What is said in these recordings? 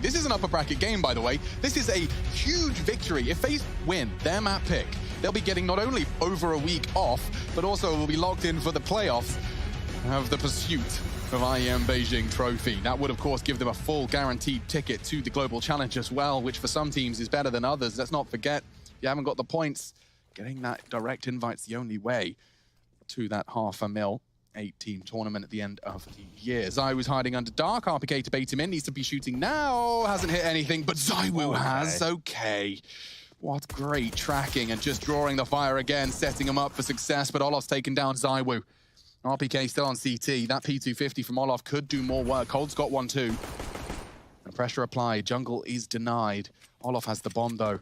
This is an upper bracket game, by the way. This is a huge victory. If Faze win their map pick, they'll be getting not only over a week off, but also will be locked in for the playoffs of the pursuit of IEM Beijing Trophy. That would, of course, give them a full guaranteed ticket to the Global Challenge as well, which for some teams is better than others. Let's not forget, you haven't got the points. Getting that direct invite's the only way to that $500,000 8-team tournament at the end of the year. ZywOo's hiding under dark. RPK to bait him in. Needs to be shooting now. Hasn't hit anything, but ZywOo has. Okay. What great tracking and just drawing the fire again, setting him up for success, but Olof's taken down ZywOo. RPK still on CT. That P250 from Olof could do more work. Cold's got one too. And pressure applied. Jungle is denied. Olof has the bomb though.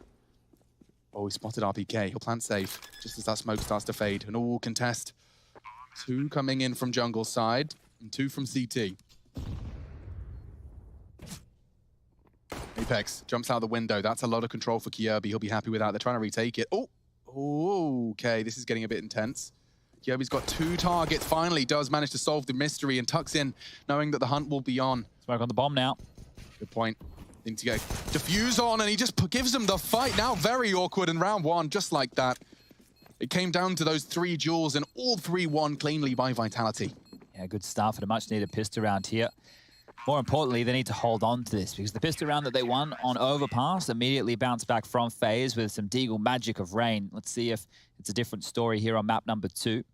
Oh, he spotted RPK. He'll plant safe just as that smoke starts to fade. An all contest. 2 coming in from jungle side and 2 from CT. Apex jumps out the window. That's a lot of control for Kjaerbye. He'll be happy with that. They're trying to retake it. Oh, okay. This is getting a bit intense. Kjaerbye's got 2 targets. Finally does manage to solve the mystery and tucks in, knowing that the hunt will be on. Smoke on the bomb now. Good point. Need to go defuse on, and he just gives him the fight. Now very awkward in round 1, just like that. It came down to those 3 duels, and all 3 won cleanly by Vitality. Yeah, good start for the much-needed pistol round here. More importantly, they need to hold on to this, because the pistol round that they won on Overpass immediately bounced back from Faze with some Deagle magic of rain. Let's see if it's a different story here on map number 2.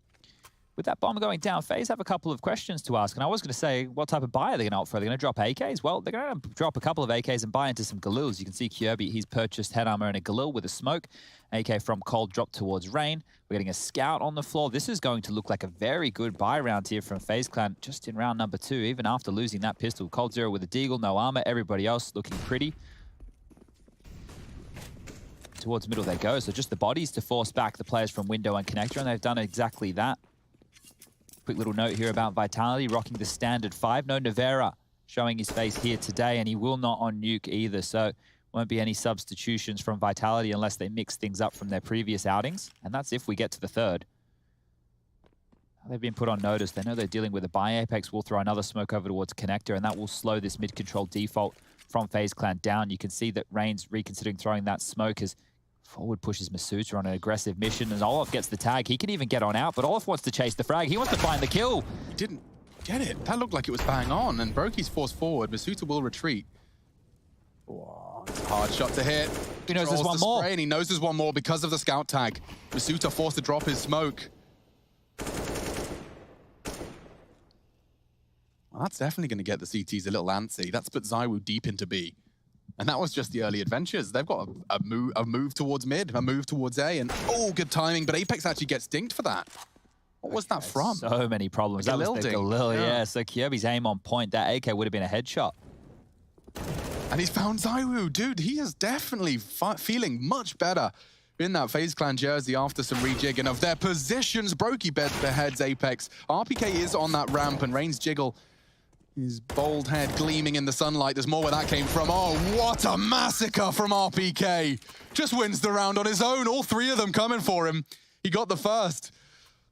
With that bomb going down, Faze have a couple of questions to ask. And I was going to say, what type of buy are they going to opt for? Are they going to drop AKs? Well, they're going to drop a couple of AKs and buy into some Galils. You can see Kjaerbye, he's purchased head armor and a Galil with a smoke. AK from Cold dropped towards Rain. We're getting a scout on the floor. This is going to look like a very good buy round here from FaZe Clan just in round number 2, even after losing that pistol. Cold Zero with a Deagle, no armor. Everybody else looking pretty. Towards middle they go. So just the bodies to force back the players from window and connector, and they've done exactly that. Quick little note here about Vitality rocking the standard 5. No Nevera showing his face here today, and he will not on Nuke either. So won't be any substitutions from Vitality unless they mix things up from their previous outings. And that's if we get to the 3rd. They've been put on notice. They know they're dealing with a buy. Apex will throw another smoke over towards connector, and that will slow this mid-control default from FaZe Clan down. You can see that Rain's reconsidering throwing that smoke as forward pushes Masuta on an aggressive mission, and Olof gets the tag. He can even get on out, but Olof wants to chase the frag. He wants to find the kill. He didn't get it. That looked like it was bang on, and Broky's forced forward. Masuta will retreat. Oh, it's a hard shot to hit. He knows there's one more. And he knows there's one more because of the scout tag. Masuta forced to drop his smoke. Well, that's definitely going to get the CTs a little antsy. That's put ZywOo deep into B. And that was just the early adventures. They've got a move towards mid, a move towards A, and oh, good timing. But Apex actually gets dinked for that. What was that from? So many problems. Like that was the Galil, yeah. So Kjaerbye's aim on point. That AK would have been a headshot. And he's found ZywOo. Dude, he is definitely feeling much better in that FaZe Clan jersey after some rejigging of their positions. Brokey beheads Apex. RPK is on that ramp, and Rain's jiggle. His bold head gleaming in the sunlight. There's more where that came from. Oh, what a massacre from RPK. Just wins the round on his own. All 3 of them coming for him. He got the first.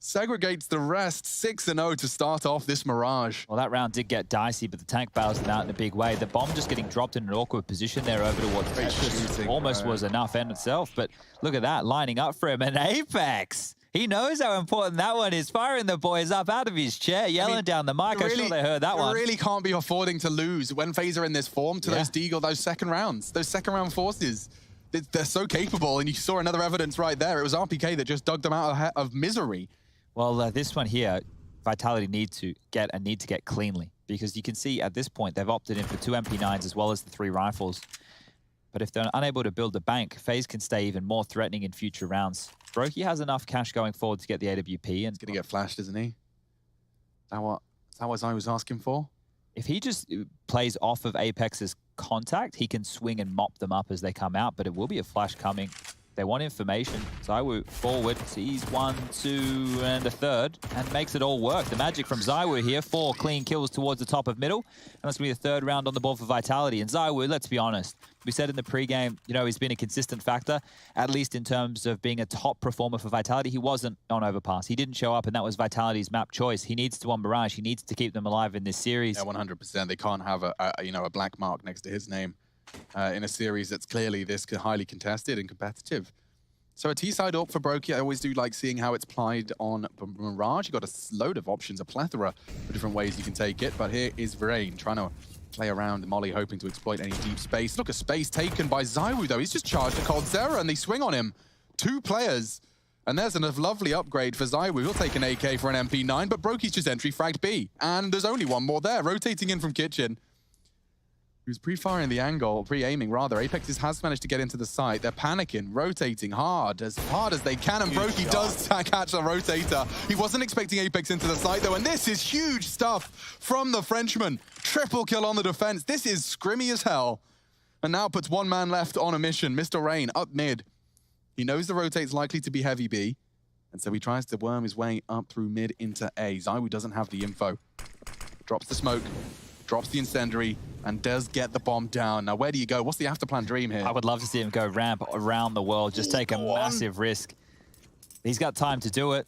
Segregates the rest. 6-0 to start off this Mirage. Well, that round did get dicey, but the tank bails them out in a big way. The bomb just getting dropped in an awkward position there over towards Tetris. Almost was enough in itself, but look at that, lining up for him. And Apex, he knows how important that one is. Firing the boys up out of his chair, yelling down the mic. I'm sure they heard that one. You really can't be affording to lose when FaZe are in this form to those Deagle, those second rounds, those second round forces. They're so capable, and you saw another evidence right there. It was RPK that just dug them out of misery. Well, this one here, Vitality need to get cleanly, because you can see at this point they've opted in for 2 MP9s as well as the 3 rifles. But if they're unable to build a bank, FaZe can stay even more threatening in future rounds. Brokey has enough cash going forward to get the AWP. And he's going to get flashed, isn't he? Is that what I was asking for? If he just plays off of Apex's contact, he can swing and mop them up as they come out, but it will be a flash coming. They want information. ZywOo forward, sees 1, 2, and a 3rd, and makes it all work. The magic from ZywOo here, 4 clean kills towards the top of middle, and that's going to be the 3rd round on the board for Vitality. And ZywOo, let's be honest, we said in the pregame, you know, he's been a consistent factor, at least in terms of being a top performer for Vitality. He wasn't on Overpass. He didn't show up, and that was Vitality's map choice. He needs to on Mirage. He needs to keep them alive in this series. Yeah, 100%. They can't have a black mark next to his name. in a series that's clearly this highly contested and competitive. So a T-side up for Brokey. I always do like seeing how it's plied on Mirage. You've got a load of options, a plethora of different ways you can take it. But here is Vrain trying to play around Molly, hoping to exploit any deep space. Look at space taken by Zywoo, though. He's just charged a Cold Zera, and they swing on him. 2 players. And there's a lovely upgrade for Zywoo. He'll take an AK for an MP9, but Brokey's just entry fragged B. And there's only one more there, rotating in from Kitchen. He was pre-firing the angle, pre-aiming rather. Apex has managed to get into the site. They're panicking, rotating hard as they can, and Brokey does catch the rotator. He wasn't expecting Apex into the site though, and this is huge stuff from the Frenchman. Triple kill on the defense. This is scrimmy as hell. And now puts 1 man left on a mission. Mr. Rain up mid. He knows the rotate's likely to be heavy B, and so he tries to worm his way up through mid into A. Zywoo doesn't have the info. Drops the smoke. Drops the incendiary, and does get the bomb down. Now, where do you go? What's the after-plan dream here? I would love to see him go ramp around the world, just take a massive risk. He's got time to do it.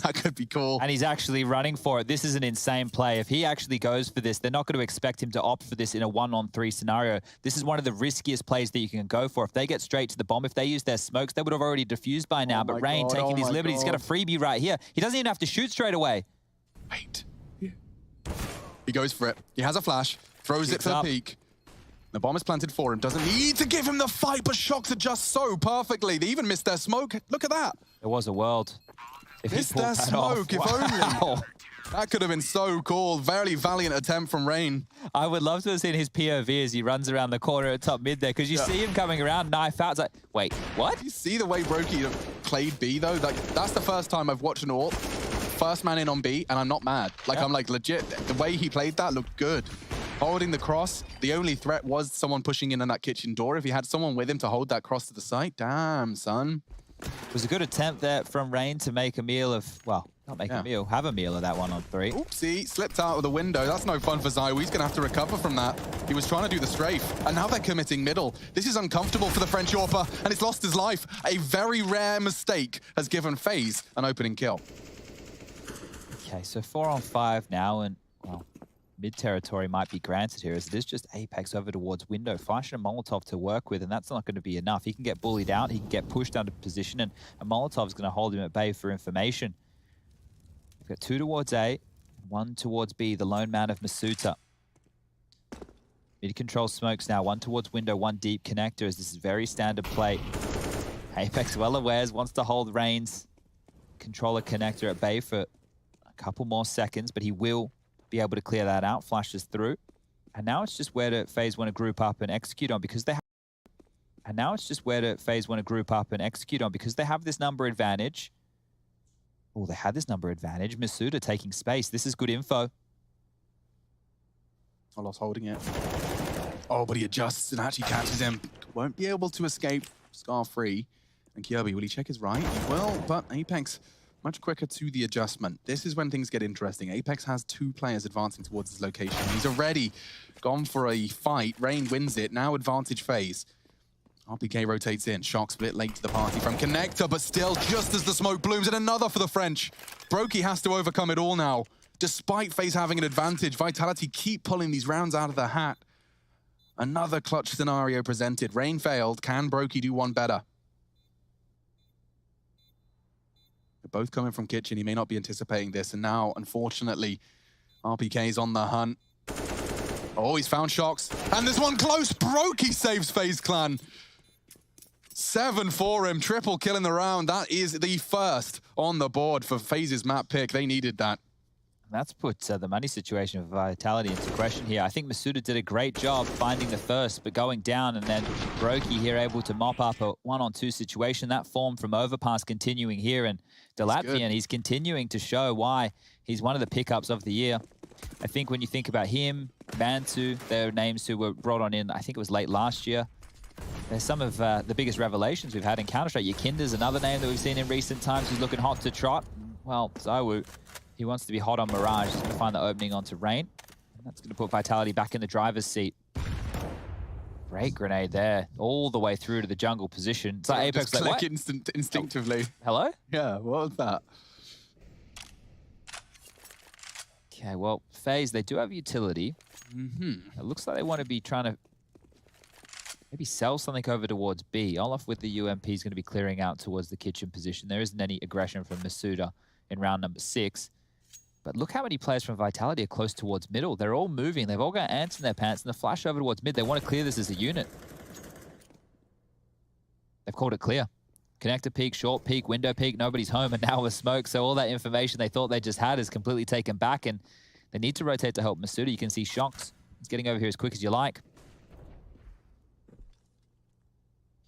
That could be cool. And he's actually running for it. This is an insane play. If he actually goes for this, they're not going to expect him to opt for this in a 1-on-3 scenario. This is one of the riskiest plays that you can go for. If they get straight to the bomb, if they use their smokes, they would have already defused by now. But Rain taking his liberty. He's got a freebie right here. He doesn't even have to shoot straight away. Wait. He goes for it. He has a flash, throws it for the peak. The bomb is planted for him. Doesn't need to give him the fight, but Shocks adjust so perfectly. They even missed their smoke. Look at that. There was a world. If missed their smoke, if only. That could have been so cool. Very valiant attempt from Rain. I would love to have seen his POV as he runs around the corner at top mid there, because you see him coming around, knife out. It's like, wait, what? You see the way Brokey played B, though? Like, that's the first time I've watched an AWP. First man in on B, and I'm not mad. Like, I'm like, legit, the way he played that looked good. Holding the cross, the only threat was someone pushing in on that kitchen door. If he had someone with him to hold that cross to the site, damn, son. It was a good attempt there from Rain to make a meal of, well, not make a meal, have a meal of that 1-on-3. Oopsie, slipped out of the window. That's no fun for Zywoo. He's going to have to recover from that. He was trying to do the strafe, and now they're committing middle. This is uncomfortable for the French AWPer, and it's lost his life. A very rare mistake has given Faze an opening kill. Okay, so 4-on-5 now, and, well, mid-territory might be granted here, as it is just Apex over towards window. Flashing a Molotov to work with, and that's not going to be enough. He can get bullied out, he can get pushed out of position, and a Molotov's going to hold him at bay for information. We've got 2 towards A, 1 towards B, the lone man of Masuta. Mid-control smokes now, 1 towards window, 1 deep connector, as this is very standard play. Apex well aware, wants to hold Rain's controller connector at bay for a couple more seconds, but he will be able to clear that out. Flashes through. And now it's just where to Faze want to group up and execute on, because they have... And now it's just where to Faze want to group up and execute on, because they have this number advantage. Oh, they had this number advantage. Masuda taking space. This is good info. Lost holding it. Oh, but he adjusts and actually catches him. Won't be able to escape scar-free. And Kirby, will he check his right? He will, but Apex much quicker to the adjustment. This is when things get interesting. Apex has 2 players advancing towards his location. He's already gone for a fight. Rain wins it. Now advantage Faze. RPK rotates in. Shock split late to the party from Connector, but still, just as the smoke blooms, and another for the French. Brokey has to overcome it all now. Despite Faze having an advantage, Vitality keep pulling these rounds out of the hat. Another clutch scenario presented. Rain failed. Can Brokey do one better? They're both coming from kitchen. He may not be anticipating this. And now, unfortunately, RPK's on the hunt. Oh, he's found Shocks. And there's one close. Brokey saves Faze Clan. 7 for him. Triple kill in the round. That is the first on the board for Faze's map pick. They needed that. That's put the money situation of Vitality into question here. I think Masuda did a great job finding the first, but going down, and then Brokey here able to mop up a 1-on-2 situation. That form from Overpass continuing here, and the Latvian, he's continuing to show why he's one of the pickups of the year. I think when you think about him, Bantu, they're names who were brought on in, I think it was late last year. They're some of the biggest revelations we've had in Counter-Strike. Yakinda's another name that we've seen in recent times who's looking hot to trot. Well, Zywoo, he wants to be hot on Mirage. He's going to find the opening onto Rain. And that's going to put Vitality back in the driver's seat. Great grenade there, all the way through to the jungle position. It's like Apex just like, click instinctively. Hello? Yeah, what was that? Okay, well, Faze, they do have utility. It looks like they want to be trying to Maybe sell something over towards B. Olaf with the UMP is going to be clearing out towards the kitchen position. There isn't any aggression from Masuda in round number 6. But look how many players from Vitality are close towards middle. They're all moving. They've all got ants in their pants, and the flash over towards mid. They want to clear this as a unit. They've called it clear. Connector peak, short peak, window peak, nobody's home, and now with smoke. So all that information they thought they just had is completely taken back, and they need to rotate to help Masuda. You can see Shox. He's getting over here as quick as you like.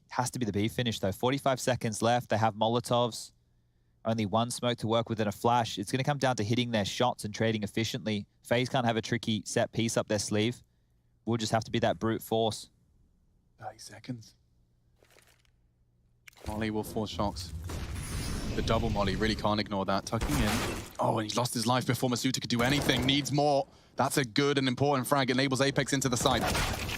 Has to be the B finish, though. 45 seconds left. They have Molotovs. Only one smoke to work with and a flash. It's going to come down to hitting their shots and trading efficiently. FaZe can't have a tricky set piece up their sleeve. We'll just have to be that brute force. 30 seconds. Molly will force Shox. The double Molly, really can't ignore that. Tucking in. Oh, and he's lost his life before Masuda could do anything. Needs more. That's a good and important frag. Enables Apex into the side.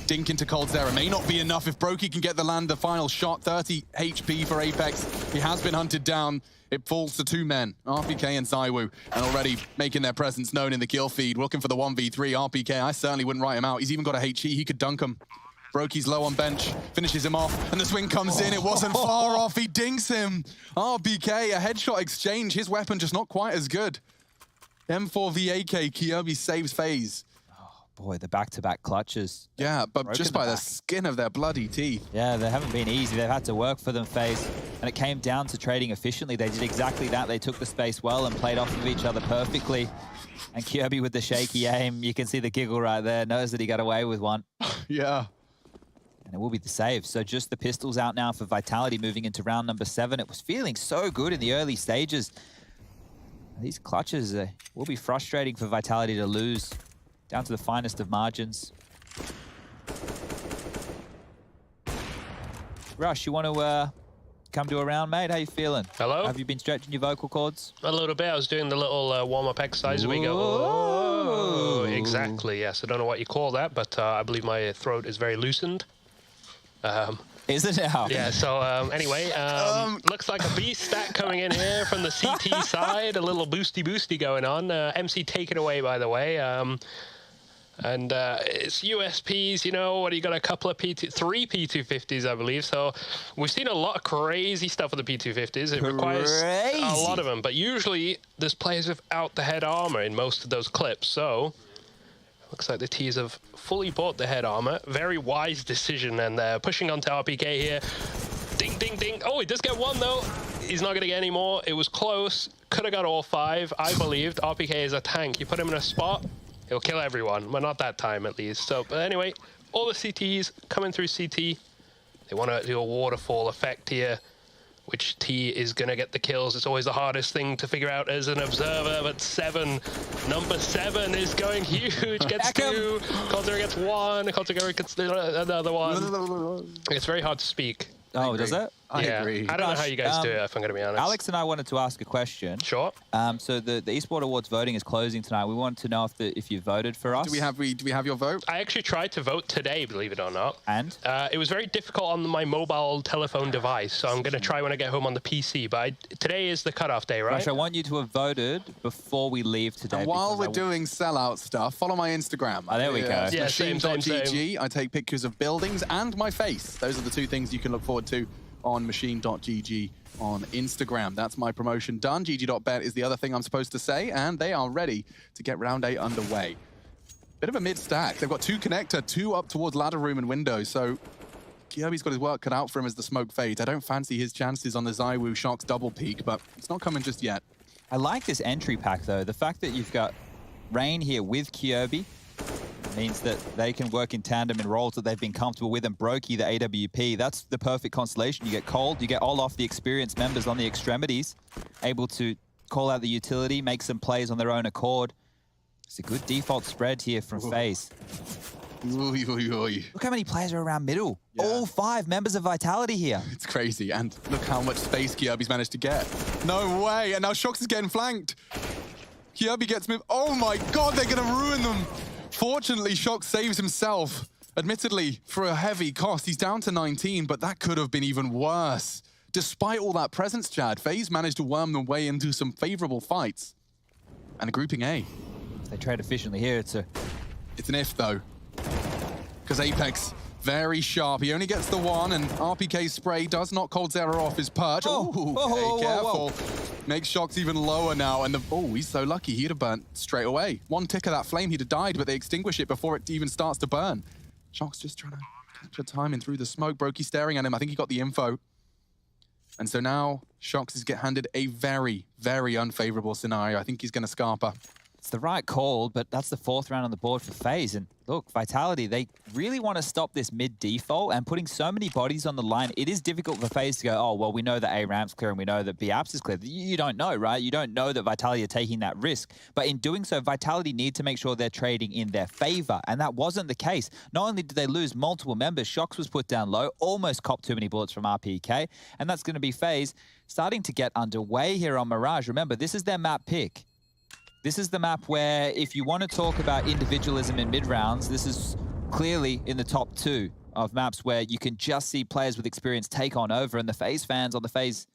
Dink into Coldzera. May not be enough if Brokey can get the land. The final shot, 30 HP for Apex. He has been hunted down. It falls to 2 men, RPK and ZywOo, and already making their presence known in the kill feed. Looking for the 1v3. RPK, I certainly wouldn't write him out. He's even got a HE. He could dunk him. Brokey's low on bench, finishes him off, and the swing comes in. It wasn't far off. He dinks him. RPK, a headshot exchange. His weapon just not quite as good. M4 VAK, Kyobi saves FaZe. Boy, the back-to-back clutches. Yeah, but just by the skin of their bloody teeth. Yeah, they haven't been easy. They've had to work for them, FaZe. And it came down to trading efficiently. They did exactly that. They took the space well and played off of each other perfectly. And Kyobi with the shaky aim, you can see the giggle right there. Knows that he got away with one. Yeah. And it will be the save. So just the pistols out now for Vitality moving into round number 7. It was feeling so good in the early stages. These clutches will be frustrating for Vitality to lose. Down to the finest of margins. Rush, you want to come to a round, mate? How you feeling? Hello? Have you been stretching your vocal cords? A little bit. I was doing the little warm-up exercise. We go, oh, exactly, yes. I don't know what you call that, but I believe my throat is very loosened. Is it now? Yeah, so anyway, looks like a beast stack coming in here from the CT side. A little boosty going on. MC taken away, by the way. And it's USPs, you know, what, you got a couple of 3 P250s, I believe. So we've seen a lot of crazy stuff with the P250s. It requires a lot of them. But usually there's players without the head armor in most of those clips. So looks like the T's have fully bought the head armor. Very wise decision. And they're pushing onto RPK here. Ding, ding, ding. Oh, he does get one, though. He's not going to get any more. It was close. Could have got all 5, I believed. RPK is a tank. You put him in a spot, he'll kill everyone. Well, not that time, at least. So, but anyway, all the CTs coming through CT. They want to do a waterfall effect here. Which T is going to get the kills? It's always the hardest thing to figure out as an observer, but 7, number 7 is going huge. Gets 2, Coldzera gets 1, Coldzera gets another one. It's very hard to speak. Oh, does it? I agree. I don't know how you guys do it, if I'm going to be honest. Alex and I wanted to ask a question. Sure. So the eSport Awards voting is closing tonight. We wanted to know if you voted for us. Do we have your vote? I actually tried to vote today, believe it or not. And? It was very difficult on my mobile telephone device, so I'm going to try when I get home on the PC. But today is the cutoff day, right? Rush, I want you to have voted before we leave today. And while we're doing sellout stuff, follow my Instagram. Oh, there we go. Yeah, machine.gg. I take pictures of buildings and my face. Those are the 2 things you can look forward to on machine.gg on Instagram. That's my promotion done. GG.bet is the other thing I'm supposed to say, and they are ready to get round 8 underway. Bit of a mid-stack. They've got 2 connector, 2 up towards ladder room and window, so Kyobi's got his work cut out for him as the smoke fades. I don't fancy his chances on the ZywOo Shox double peak, but it's not coming just yet. I like this entry pack, though. The fact that you've got Rain here with Kyobi means that they can work in tandem in roles that they've been comfortable with, and Brokey, the AWP, that's the perfect constellation. You get Cold, you get Olaf, the experienced members on the extremities, able to call out the utility, make some plays on their own accord. It's a good default spread here from FaZe. Look how many players are around middle. Yeah. All 5 members of Vitality here. It's crazy, and look how much space Kyobi's managed to get. No way, and now Shox is getting flanked. Kyobi gets moved. Oh my god, they're gonna ruin them. Fortunately, Shox saves himself. Admittedly, for a heavy cost, he's down to 19, but that could have been even worse. Despite all that presence, Chad, FaZe managed to worm their way into some favorable fights. And a grouping A. They trade efficiently here. It's an if, though. Because Apex Very sharp. He only gets the one, and RPK spray does knock coldzera off his perch. Oh, Okay, careful. Makes Shox even lower now, and he's so lucky. He'd have burnt straight away. One tick of that flame, he'd have died, but they extinguish it before it even starts to burn. Shox just trying to capture timing through the smoke. Brokey staring at him. I think he got the info. And so now Shox is get handed a very, very unfavorable scenario. I think he's going to Scarpa. It's the right call, but that's the 4th round on the board for Faze. And look, Vitality, they really want to stop this mid-default, and putting so many bodies on the line, it is difficult for Faze to go, oh, well, we know that A ramp's clear and we know that B apps is clear. You don't know, right? You don't know that Vitality are taking that risk. But in doing so, Vitality need to make sure they're trading in their favor, and that wasn't the case. Not only did they lose multiple members, Shox was put down low, almost copped too many bullets from RPK, and that's going to be Faze starting to get underway here on Mirage. Remember, this is their map pick. This is the map where, if you want to talk about individualism in mid-rounds, this is clearly in the top 2 of maps where you can just see players with experience take on over, and the Faze fans on the Faze,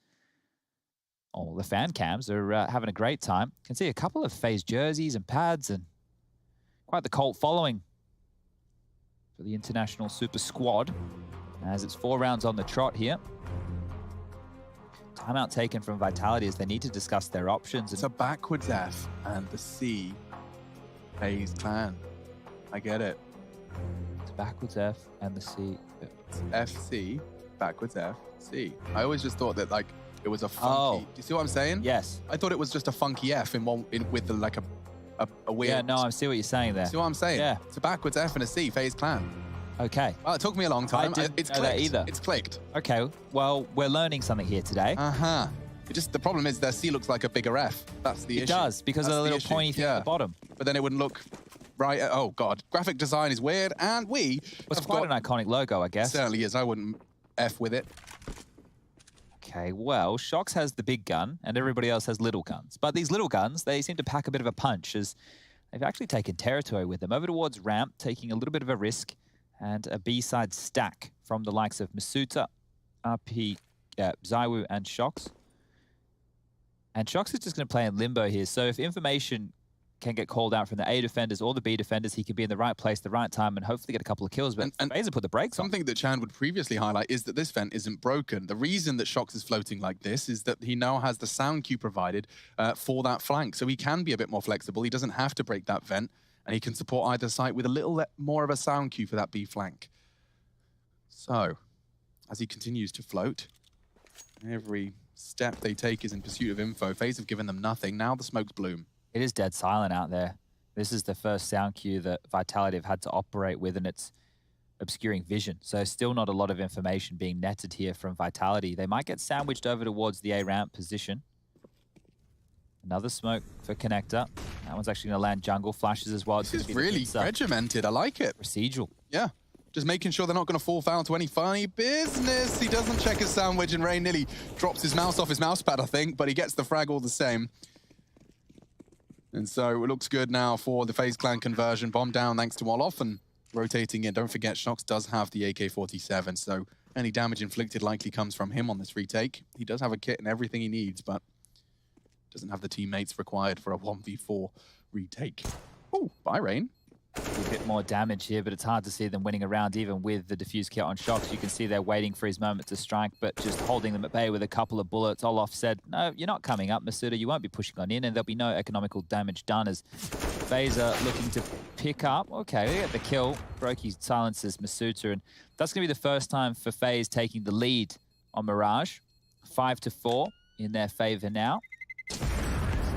the fan cams are having a great time. You can see a couple of Faze jerseys and pads, and quite the cult following for the International Super Squad, as it's 4 rounds on the trot here. Timeout taken from Vitality as they need to discuss their options. It's a backwards F and the C Faze clan. I get it. It's backwards F and the C. It's FC, backwards F, C. I always just thought that like it was a funky. Do you see what I'm saying? Yes. I thought it was just a funky F with like a weird. Yeah, no, I see what you're saying there. See what I'm saying? Yeah. It's a backwards F and a C, Faze clan. Okay. Well, it took me a long time. It's know clicked. that either. It's clicked. Okay, well, we're learning something here today. Uh-huh. The problem is their C looks like a bigger F. That's the issue. It does, because of the little pointy thing at the bottom. But then it wouldn't look right. Oh, God. Graphic design is weird, and It's quite an iconic logo, I guess. It certainly is. I wouldn't F with it. Okay, well, Shox has the big gun, and everybody else has little guns. But these little guns, they seem to pack a bit of a punch, as they've actually taken territory with them. Over towards ramp, taking a little bit of a risk, and a B-side stack from the likes of Masuta, RP, Zywoo, and Shox. And Shox is just going to play in limbo here. So if information can get called out from the A defenders or the B defenders, he could be in the right place, the right time, and hopefully get a couple of kills. But Faze put the brakes on. Something that Chan would previously highlight is that this vent isn't broken. The reason that Shox is floating like this is that he now has the sound cue provided for that flank. So he can be a bit more flexible. He doesn't have to break that vent, and he can support either site with a little more of a sound cue for that B flank. So, as he continues to float, every step they take is in pursuit of info. Faze have given them nothing. Now the smokes bloom. It is dead silent out there. This is the first sound cue that Vitality have had to operate with, and it's obscuring vision. So still not a lot of information being netted here from Vitality. They might get sandwiched over towards the A ramp position. Another smoke for Connector. That one's actually going to land jungle. Flashes as well. This is really regimented. I like it. Procedural. Yeah. Just making sure they're not going to fall foul to any funny business. He doesn't check his sandwich, and Ray nearly drops his mouse off his mouse pad, I think, but he gets the frag all the same. And so it looks good now for the FaZe clan conversion. Bomb down thanks to Olof, and rotating in. Don't forget, Shox does have the AK-47, so any damage inflicted likely comes from him on this retake. He does have a kit and everything he needs, but doesn't have the teammates required for a 1v4 retake. Oh, bye, Rain. A bit more damage here, but it's hard to see them winning a round even with the diffuse kit on Shox. You can see they're waiting for his moment to strike, but just holding them at bay with a couple of bullets. Olof said, no, you're not coming up, Masuda. You won't be pushing on in, and there'll be no economical damage done as Faze are looking to pick up. Okay, we get the kill. Brokey silences Masuda, and that's going to be the first time for Faze taking the lead on Mirage. 5-4 in their favor now.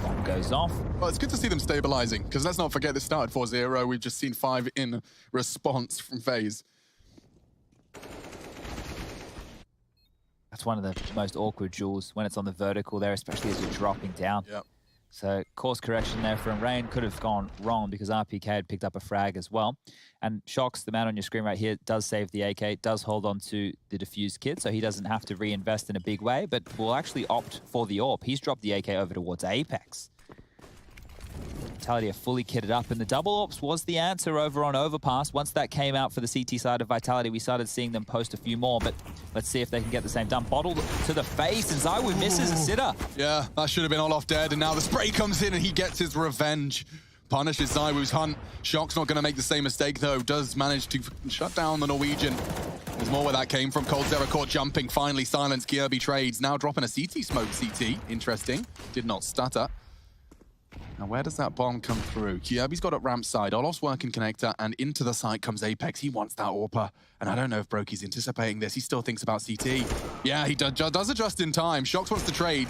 Bomb goes off. Well, it's good to see them stabilizing, because let's not forget this started 4-0. We've just seen 5 in response from FaZe. That's one of the most awkward duels when it's on the vertical there, especially as you're dropping down. Yep. So course correction there from Rain could have gone wrong because RPK had picked up a frag as well. And Shox, the man on your screen right here, does save the AK, does hold on to the defused kit, so he doesn't have to reinvest in a big way, but will actually opt for the AWP. He's dropped the AK over towards Apex. Vitality are fully kitted up, and the double AWPs was the answer over on Overpass. Once that came out for the CT side of Vitality, we started seeing them post a few more, but let's see if they can get the same done. Bottle to the face, and Zywoo misses a sitter. Yeah, that should have been Olof dead, and now the spray comes in and he gets his revenge. punishes Zywoo's hunt. Shock's not going to make the same mistake, though. Does manage to shut down the Norwegian. There's more where that came from. Cold Zero caught jumping. Finally silenced. Kjaerbye trades. Now dropping a CT smoke CT. Interesting. Did not stutter. Now, where does that bomb come through? Kjaerbye's got it ramp side. Olof's working connector, and into the site comes Apex. He wants that AWPer, and I don't know if Broky's anticipating this. He still thinks about CT. Yeah, he does it just in time. Shox wants to trade,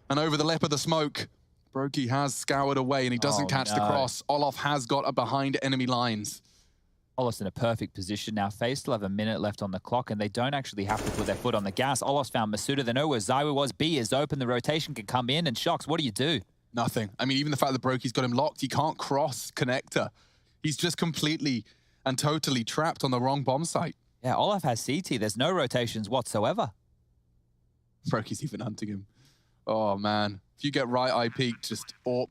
and over the lip of the smoke, Broky has scoured away, and he doesn't catch the cross. Olof has got a behind enemy lines. Olof's in a perfect position now. Faze still have a minute left on the clock, and they don't actually have to put their foot on the gas. Olof's found Masuda. They know where Zywoo was. B is open. The rotation can come in, and Shox, what do you do? Nothing. I mean, even the fact that Broky's got him locked, he can't cross connector. He's just completely and totally trapped on the wrong bomb site. Yeah, Olof has CT. There's no rotations whatsoever. Broky's even hunting him. Oh, man. If you get right eye peek, just AWP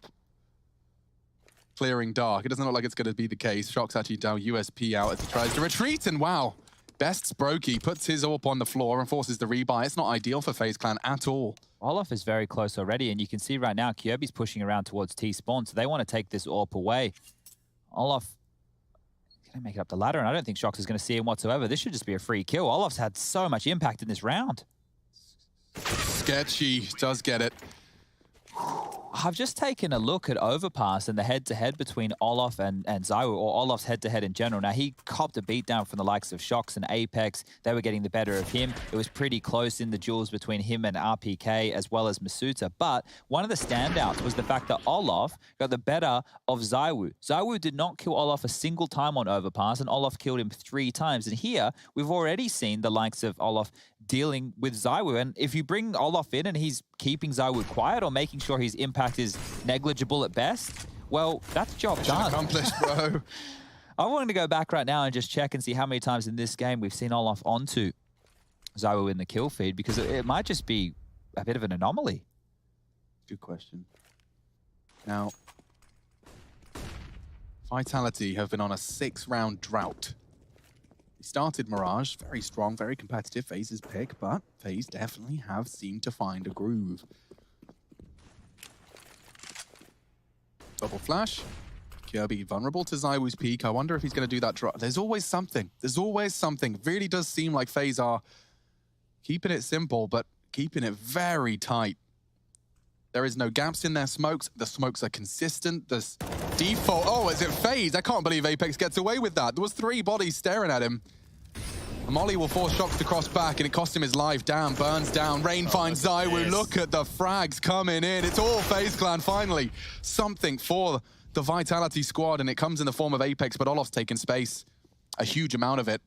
clearing dark. It doesn't look like it's going to be the case. Shock's actually down USP out as he tries to retreat, and wow. Bests Broky, puts his AWP on the floor and forces the rebuy. It's not ideal for FaZe Clan at all. Olof is very close already, and you can see right now Kjaerbye's pushing around towards T-spawn, so they want to take this AWP away. Olof is going to make it up the ladder, and I don't think Shox is going to see him whatsoever. This should just be a free kill. Olof's had so much impact in this round. Sketchy does get it. I've just taken a look at Overpass and the head-to-head between Olof and Zywoo, or Olof's head-to-head in general. Now, he copped a beatdown from the likes of Shox and Apex. They were getting the better of him. It was pretty close in the duels between him and RPK, as well as Masuta. But one of the standouts was the fact that Olof got the better of Zywoo. Zywoo did not kill Olof a single time on Overpass, and Olof killed him 3 times. And here, we've already seen the likes of Olof dealing with Zywoo. And if you bring Olof in and he's keeping Zywoo quiet or making sure his impact is negligible at best, well, that's job done. Accomplished, bro. I wanted to go back right now and just check and see how many times in this game we've seen Olof onto Zywoo in the kill feed, because it might just be a bit of an anomaly. Good question. Now, Vitality have been on a 6-round drought. He started Mirage, very strong, very competitive, FaZe's pick, but FaZe definitely have seemed to find a groove. Double flash. Kjaerbye vulnerable to Zywoo's peak. I wonder if he's going to do that drop. There's always something. There's always something. It really does seem like FaZe are keeping it simple, but keeping it very tight. There is no gaps in their smokes. The smokes are consistent. The default... Oh, is it FaZe? I can't believe Apex gets away with that. There was 3 bodies staring at him. Molly will force Shox to cross back, and it cost him his life. Down, burns down. Rain finds Zywoo. Look at the frags coming in. It's all FaZe Clan, finally. Something for the Vitality squad, and it comes in the form of Apex, but Olof's taken space. A huge amount of it.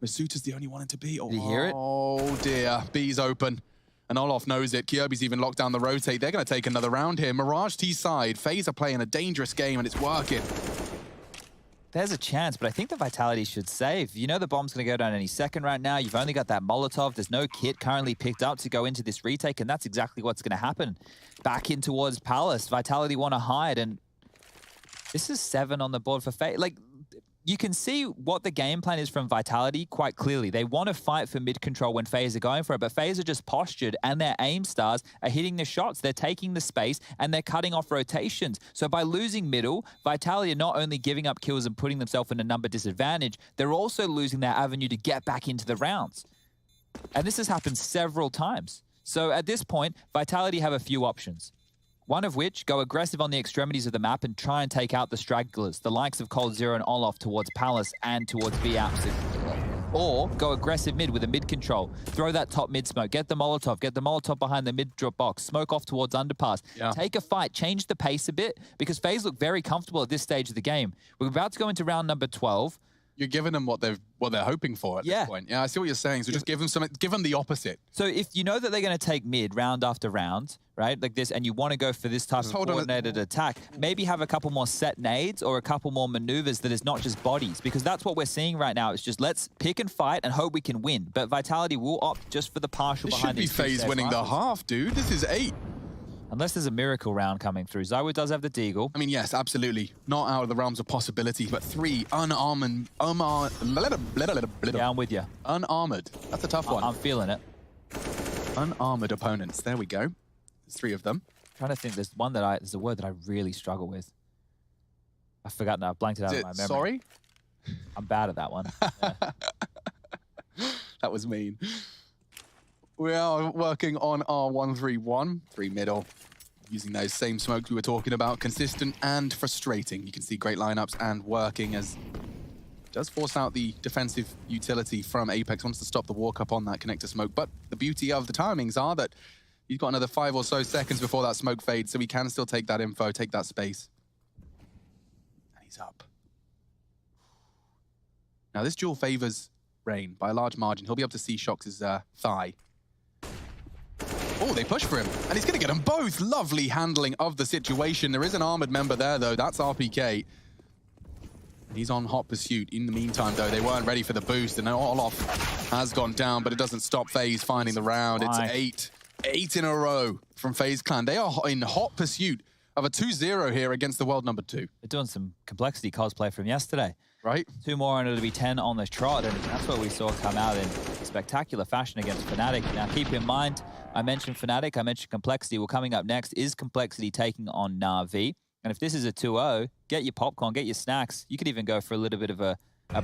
Masuta's the only one to beat. Did you hear it? Oh, dear. B's open. And Olof knows it. Kjaerbye's even locked down the rotate. They're going to take another round here. Mirage T-side. FaZe are playing a dangerous game, and it's working. There's a chance, but I think the Vitality should save. You know the bomb's going to go down any second right now. You've only got that Molotov. There's no kit currently picked up to go into this retake, and that's exactly what's going to happen. Back in towards Palace. Vitality want to hide, and this is 7 on the board for FaZe. Like, you can see what the game plan is from Vitality quite clearly. They want to fight for mid-control when FaZe are going for it, but FaZe are just postured, and their aim stars are hitting the shots. They're taking the space, and they're cutting off rotations. So by losing middle, Vitality are not only giving up kills and putting themselves in a number disadvantage, they're also losing their avenue to get back into the rounds. And this has happened several times. So at this point, Vitality have a few options. One of which, go aggressive on the extremities of the map and try and take out the stragglers, the likes of Cold Zero and Olof towards Palace and towards B-Apps. Or go aggressive mid with a mid control. Throw that top mid smoke. Get the Molotov behind the mid drop box. Smoke off towards underpass. Yeah. Take a fight. Change the pace a bit, because FaZe look very comfortable at this stage of the game. We're about to go into round number 12. You're giving them what they're hoping for at this point. Yeah, I see what you're saying. So just give them something. Give them the opposite. So if you know that they're going to take mid round after round, right, like this, and you want to go for this type of coordinated attack, maybe have a couple more set nades or a couple more maneuvers that is not just bodies, because that's what we're seeing right now. It's just let's pick and fight and hope we can win. But Vitality will opt just for the partial behind these. This should be FaZe winning the half, dude. This is 8. Unless there's a miracle round coming through. Zywoo does have the deagle. I mean, yes, absolutely. Not out of the realms of possibility, but 3 unarmed... Yeah, I'm with you. Unarmored. That's a tough one. I'm feeling it. Unarmored opponents. There we go. There's 3 of them. I'm trying to think. There's a word that I really struggle with. I've forgotten. I've blanked it out of my memory. Sorry? I'm bad at that one. Yeah. That was mean. We are working on our 1-3-1, 3 middle, using those same smokes we were talking about, consistent and frustrating. You can see great lineups and working as does force out the defensive utility from Apex, wants to stop the walk up on that connector smoke. But the beauty of the timings are that he's got another 5 or so seconds before that smoke fades, so he can still take that info, take that space. And he's up. Now this duel favors Rain by a large margin. He'll be able to see Shox's thigh. Oh, they push for him, and he's going to get them both. Lovely handling of the situation. There is an armored member there, though. That's RPK. He's on hot pursuit. In the meantime, though, they weren't ready for the boost, and Olof has gone down, but it doesn't stop Faze finding the round. It's eight in a row from Faze Clan. They are in hot pursuit of a 2-0 here against the world number 2. They're doing some complexity cosplay from yesterday. Right? 2 more and it'll be 10 on the trot, and that's what we saw come out in spectacular fashion against Fnatic. Now, keep in mind, I mentioned Fnatic, I mentioned Complexity. Well, coming up next is Complexity taking on Na'Vi. And if this is a 2-0, get your popcorn, get your snacks. You could even go for a little bit of a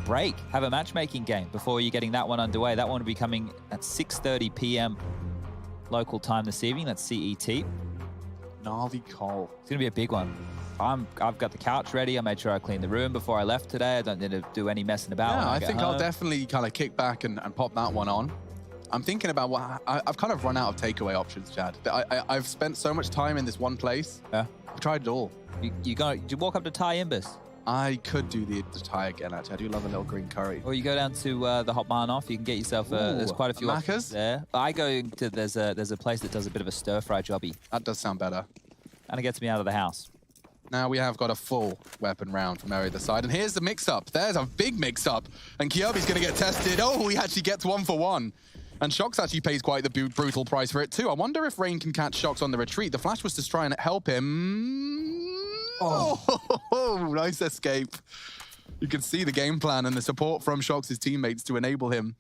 break, have a matchmaking game before you're getting that one underway. That one will be coming at 6:30 p.m. local time this evening. That's CET. Na'Vi Cole. It's going to be a big one. I've got the couch ready. I made sure I cleaned the room before I left today. I don't need to do any messing about. Yeah, I think I'll definitely kind of kick back and pop that one on. I'm thinking about what I've kind of run out of takeaway options, Chad. I've spent so much time in this one place. Yeah. I've tried it all. You walk up to Thai Imbus. I could do the Thai again, actually. I do love a little green curry. Or you go down to the Hot Barn Off. You can get yourself there's quite a few options there. I go to there's a place that does a bit of a stir fry jobby. That does sound better. And it gets me out of the house. Now we have got a full weapon round from either side. And here's the mix-up. There's a big mix-up. And Kyobi's going to get tested. Oh, he actually gets 1 for 1. And Shox actually pays quite the brutal price for it too. I wonder if Rain can catch Shox on the retreat. The flash was to try and help him. Oh, nice escape. You can see the game plan and the support from Shox's teammates to enable him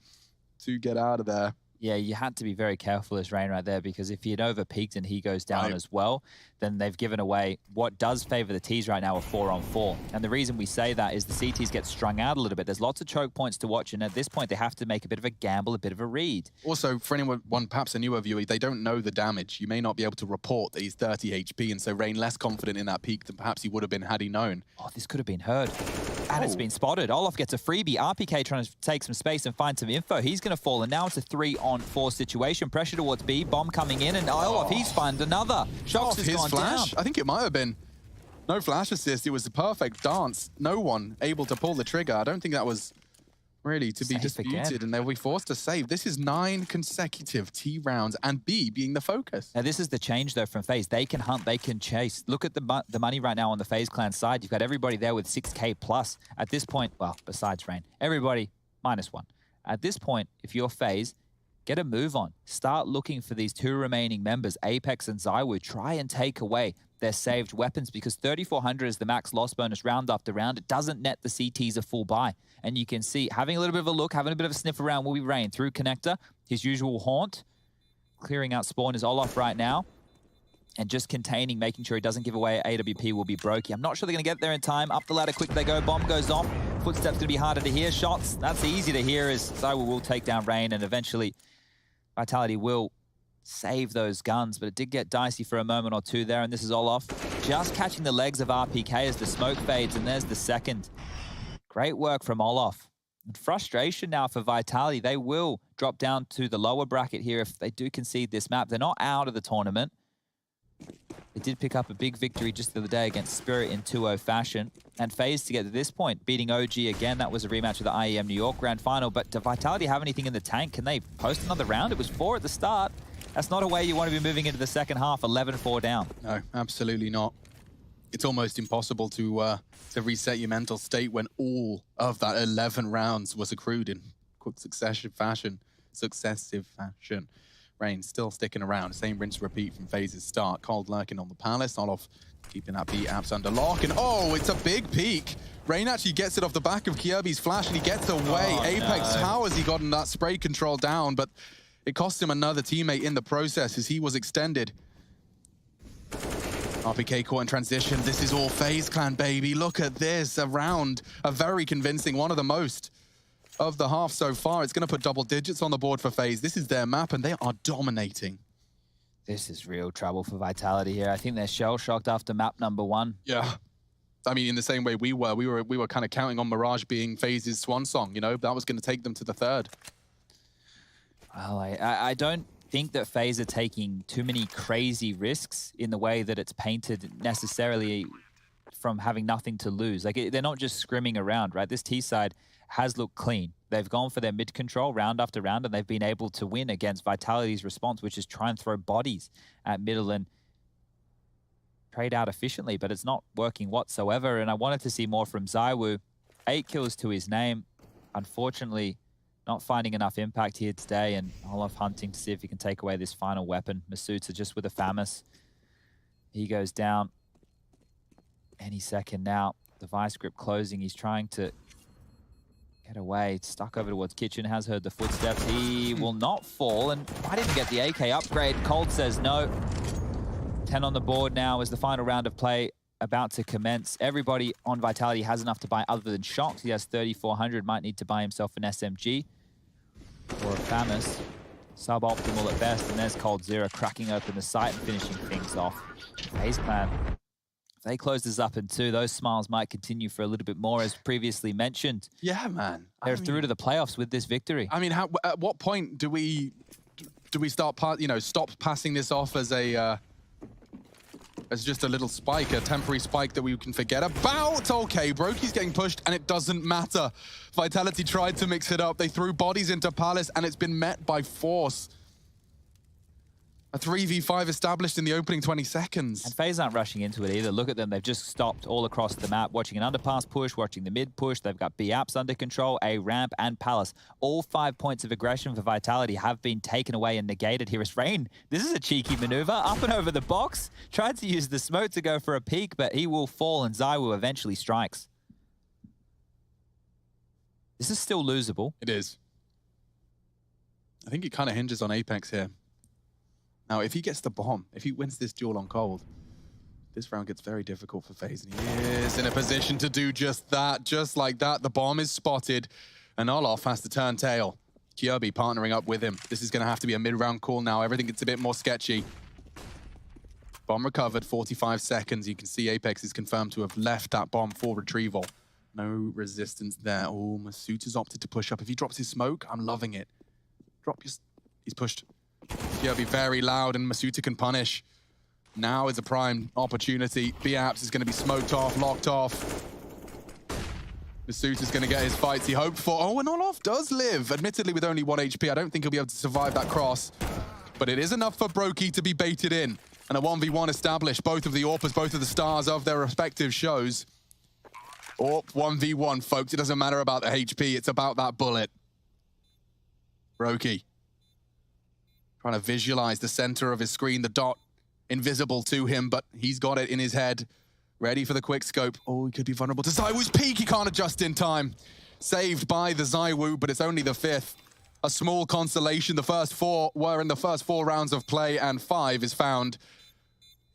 to get out of there. Yeah, you had to be very careful as Rain right there, because if he had over-peaked and he goes down as well, then they've given away what does favor the Ts right now, a 4-on-4. And the reason we say that is the CTs get strung out a little bit. There's lots of choke points to watch, and at this point, they have to make a bit of a gamble, a bit of a read. Also, for anyone, perhaps a newer viewer, they don't know the damage. You may not be able to report that he's 30 HP, and so Rain less confident in that peak than perhaps he would have been had he known. Oh, this could have been heard. And it's been spotted. Olof gets a freebie. RPK trying to take some space and find some info. He's going to fall, and now it's a 3-on-4 situation. Pressure towards B. Bomb coming in, and Olof, he's found another. Shox has gone flash? down. I think it might have been. No flash assist. It was a perfect dance. No one able to pull the trigger. I don't think that was really to be disputed, and they'll be forced to save. This is 9 consecutive T rounds, and B being the focus. Now, this is the change, though, from FaZe. They can hunt, they can chase. Look at the money right now on the FaZe clan side. You've got everybody there with 6K plus. At this point, well, besides Rain, everybody -1. At this point, if you're FaZe, get a move on. Start looking for these 2 remaining members, Apex and ZywOo. Try and take away their saved weapons, because 3,400 is the max loss bonus round after round. It doesn't net the CTs a full buy. And you can see, having a little bit of a look, having a bit of a sniff around will be Rain through connector, his usual haunt. Clearing out spawn is Olof right now. And just containing, making sure he doesn't give away AWP will be Brokey. I'm not sure they're going to get there in time. Up the ladder quick they go. Bomb goes off. Footsteps going to be harder to hear. Shots, that's easy to hear, as ZywOo will take down Rain, and eventually Vitality will save those guns, but it did get dicey for a moment or two there, and this is Olof just catching the legs of RPK as the smoke fades, and there's the second. Great work from Olof. And frustration now for Vitality. They will drop down to the lower bracket here if they do concede this map. They're not out of the tournament. They did pick up a big victory just the other day against Spirit in 2-0 fashion. And FaZe to get to this point, beating OG again. That was a rematch of the IEM New York Grand Final. But do Vitality have anything in the tank? Can they post another round? It was 4 at the start. That's not a way you want to be moving into the second half, 11-4 down. No, absolutely not. It's almost impossible to reset your mental state when all of that 11 rounds was accrued in quick successive fashion. Rain still sticking around. Same rinse repeat from FaZe's start. Cold lurking on the Palace. Olof keeping that B apps under lock. And oh, it's a big peak. Rain actually gets it off the back of Kyobi's flash, and he gets away. Apex, how has he gotten that spray control down? But it cost him another teammate in the process as he was extended. RPK caught in transition. This is all FaZe Clan, baby. Look at this. A round, a very convincing, one of the most of the half so far. It's going to put double digits on the board for FaZe. This is their map, and they are dominating. This is real trouble for Vitality here. I think they're shell-shocked after map number 1. Yeah. I mean, in the same way we were kind of counting on Mirage being FaZe's swan song, you know? That was going to take them to the third. Well, I don't think that FaZe are taking too many crazy risks in the way that it's painted necessarily from having nothing to lose. Like, they're not just scrimming around, right? This T side has looked clean. They've gone for their mid control round after round, and they've been able to win against Vitality's response, which is try and throw bodies at middle and trade out efficiently, but it's not working whatsoever. And I wanted to see more from ZywOo. 8 kills to his name. Unfortunately, not finding enough impact here today, and Olaf hunting to see if he can take away this final weapon. Masuta just with a FAMAS. He goes down any second now. The vice grip closing. He's trying to get away. Stuck over towards Kitchen. Has heard the footsteps. He will not fall, and might even get the AK upgrade. Cold says no. 10 on the board now as the final round of play about to commence. Everybody on Vitality has enough to buy other than Shox. He has 3,400. Might need to buy himself an SMG or a FAMAS. Suboptimal at best. And there's Cold Zero cracking open the site and finishing things off. FaZe Clan, if they close this up in 2, those smiles might continue for a little bit more, as previously mentioned. Yeah, man. They're through to the playoffs with this victory. I mean, at what point do we start, stop passing this off as a as just a little spike, a temporary spike that we can forget about? Okay, Brokey's getting pushed, and it doesn't matter. Vitality tried to mix it up. They threw bodies into Palace, and it's been met by force. A 3v5 established in the opening 20 seconds. And FaZe aren't rushing into it either. Look at them. They've just stopped all across the map, watching an underpass push, watching the mid push. They've got B apps under control, A ramp, and Palace. All 5 points of aggression for Vitality have been taken away and negated here. As Rain, this is a cheeky maneuver. Up and over the box. Tried to use the smoke to go for a peek, but he will fall, and ZywOo eventually strikes. This is still losable. It is. I think it kind of hinges on Apex here. Now, if he gets the bomb, if he wins this duel on Cold, this round gets very difficult for FaZe. And he is in a position to do just that, just like that. The bomb is spotted, and Olaf has to turn tail. Kyobi partnering up with him. This is going to have to be a mid-round call now. Everything gets a bit more sketchy. Bomb recovered, 45 seconds. You can see Apex is confirmed to have left that bomb for retrieval. No resistance there. Oh, Masuta's opted to push up. If he drops his smoke, I'm loving it. He's pushed. Kyobi very loud, and Masuta can punish. Now is a prime opportunity. B-Apps is going to be smoked off, locked off. Masuta's going to get his fights he hoped for. Oh, and Olaf does live. Admittedly, with only 1 HP, I don't think he'll be able to survive that cross. But it is enough for Brokey to be baited in. And a 1v1 established. Both of the AWPers, both of the stars of their respective shows. AWP 1v1, folks. It doesn't matter about the HP. It's about that bullet. Brokey trying to visualize the center of his screen, the dot invisible to him, but he's got it in his head. Ready for the quick scope. Oh, he could be vulnerable to ZywOo's peak. He can't adjust in time. Saved by the ZywOo, but it's only the 5th. A small consolation. The first 4 were in the first 4 rounds of play, and 5 is found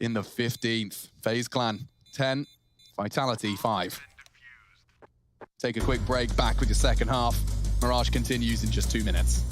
in the 15th. FaZe Clan 10, Vitality 5. Take a quick break, back with your second half. Mirage continues in just 2 minutes.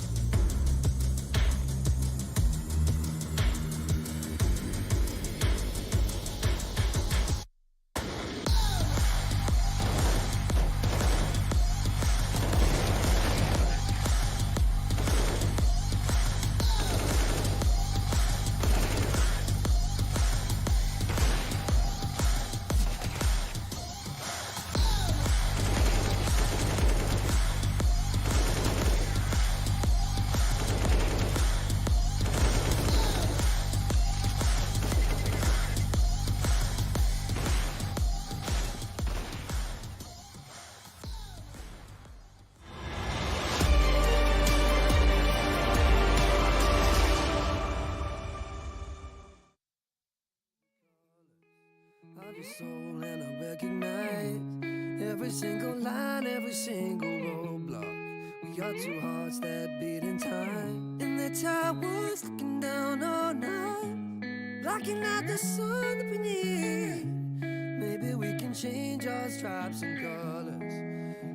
Your soul, and I recognize every single line, every single roadblock. We got 2 hearts that beat in time, and the towers looking down all night. blocking out the sun beneath. Maybe we can change our stripes and colors.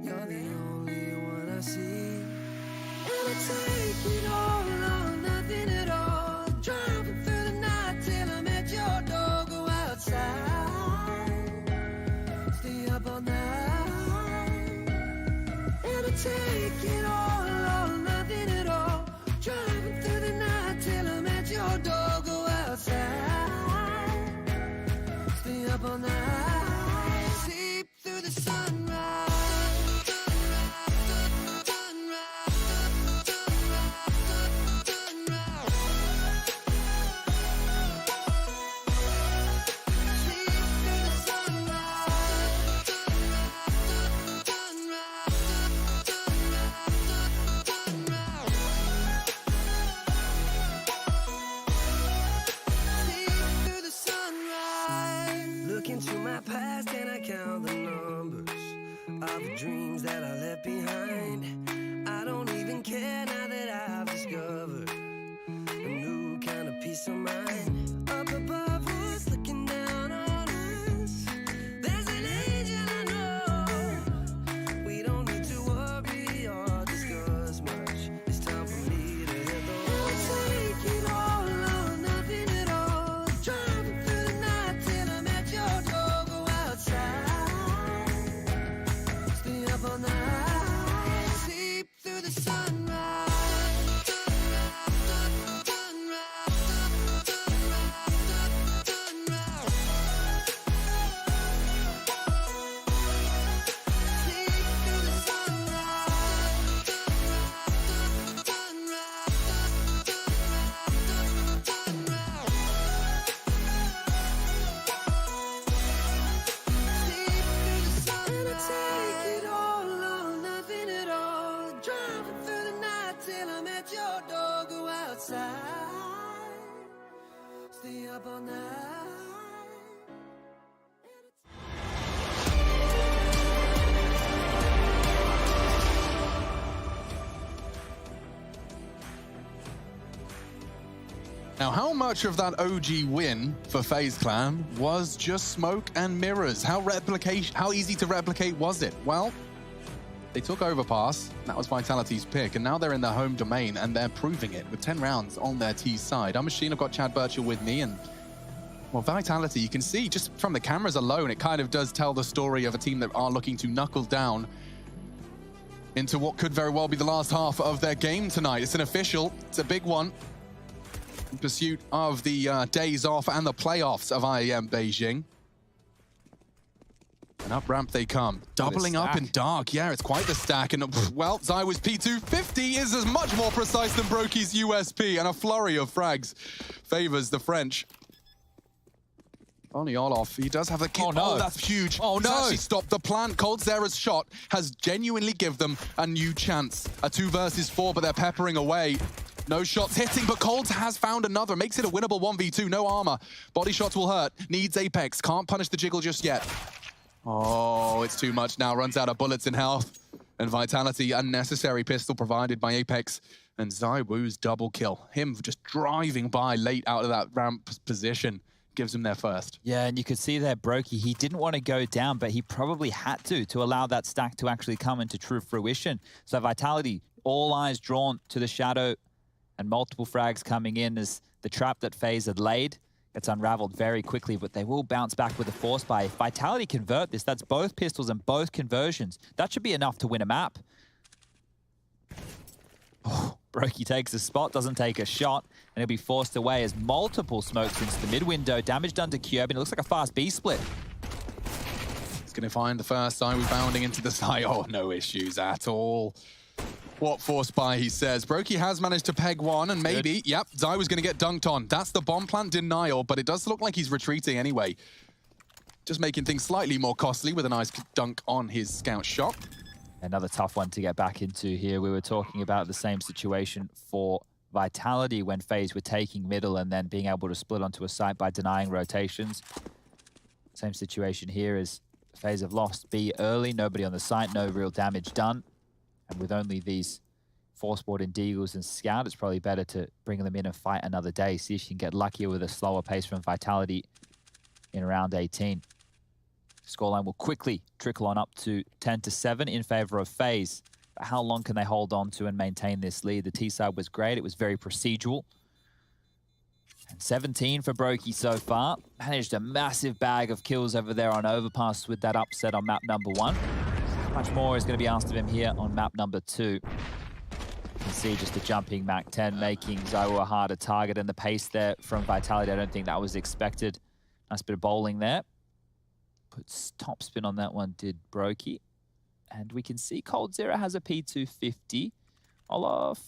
You're the only one I see. And I take it all or nothing at all. Driving through the night till I'm at your door. Go outside, stay up all night. And I take it all or nothing at all. Driving through the night till I'm at your door. Go outside, stay up all night. Sleep through the sunrise. Into my past and I count the numbers of the dreams that I left behind. I don't even care now that I've discovered a new kind of peace of mind. Up above us, looking down on us, there's an angel I know. We don't need to worry or discuss much. It's time for me to hit the road. Take it all or nothing at all. Driving through the night till I'm at your door. Go outside, stay up all night. Sleep through the sunrise. Stay up all night. Now, how much of that OG win for FaZe Clan was just smoke and mirrors? How easy to replicate was it? Well, they took Overpass, that was Vitality's pick, and now they're in their home domain, and they're proving it with 10 rounds on their T side. I'm Machine, I've got Chad Birchall with me, and well, Vitality, you can see just from the cameras alone, it kind of does tell the story of a team that are looking to knuckle down into what could very well be the last half of their game tonight. It's an official, it's a big one, in pursuit of the days off and the playoffs of IEM Beijing. And up ramp they come, doubling up in dark. Yeah, it's quite the stack. And well, Zywa's P250 is as much more precise than Brokey's USP, and a flurry of frags favors the French. Only Olof, he does have the kill. Oh, no. Oh, that's huge. Oh, He's no. actually stopped the plan. coldzera's shot has genuinely given them a new chance. A 2 versus 4, but they're peppering away. No shots hitting, but Colds has found another. Makes it a winnable 1v2, no armor. Body shots will hurt. Needs Apex, can't punish the jiggle just yet. Oh, it's too much now. Runs out of bullets in health. And Vitality, unnecessary pistol provided by Apex. And ZywOo's double kill. Him just driving by late out of that ramp position gives him their first. Yeah, and you could see there, Brokey, he didn't want to go down, but he probably had to allow that stack to actually come into true fruition. So Vitality, all eyes drawn to the shadow, and multiple frags coming in as the trap that FaZe had laid gets unraveled very quickly, but they will bounce back with a force buy. If Vitality convert this, that's both pistols and both conversions. That should be enough to win a map. Oh, Brokey takes a spot, doesn't take a shot, and he'll be forced away as multiple smokes into the mid window. Damage done to Cube, and it looks like a fast B split. He's going to find the first Zywa bounding into the side. Oh, no issues at all. What force buy, he says. Brokey has managed to peg one, and maybe, yep, Zywa's going to get dunked on. That's the bomb plant denial, but it does look like he's retreating anyway. Just making things slightly more costly with a nice dunk on his scout shot. Another tough one to get back into here. We were talking about the same situation for Vitality when FaZe were taking middle and then being able to split onto a site by denying rotations. Same situation here as FaZe have lost B early, nobody on the site, no real damage done. And with only these force board in Deagles and Scout, it's probably better to bring them in and fight another day. See if you can get luckier with a slower pace from Vitality in round 18. Scoreline will quickly trickle on up to 10-7 in favor of Faze. But how long can they hold on to and maintain this lead? The T side was great. It was very procedural. And 17 for Brokey so far. Managed a massive bag of kills over there on Overpass with that upset on map number 1. Much more is going to be asked of him here on map number 2. You can see just a jumping Mac 10 making Zywoo a harder target, and the pace there from Vitality, I don't think that was expected. Nice bit of bowling there. Puts top spin on that one, did Brokey. And we can see Cold Zero has a P250. Olaf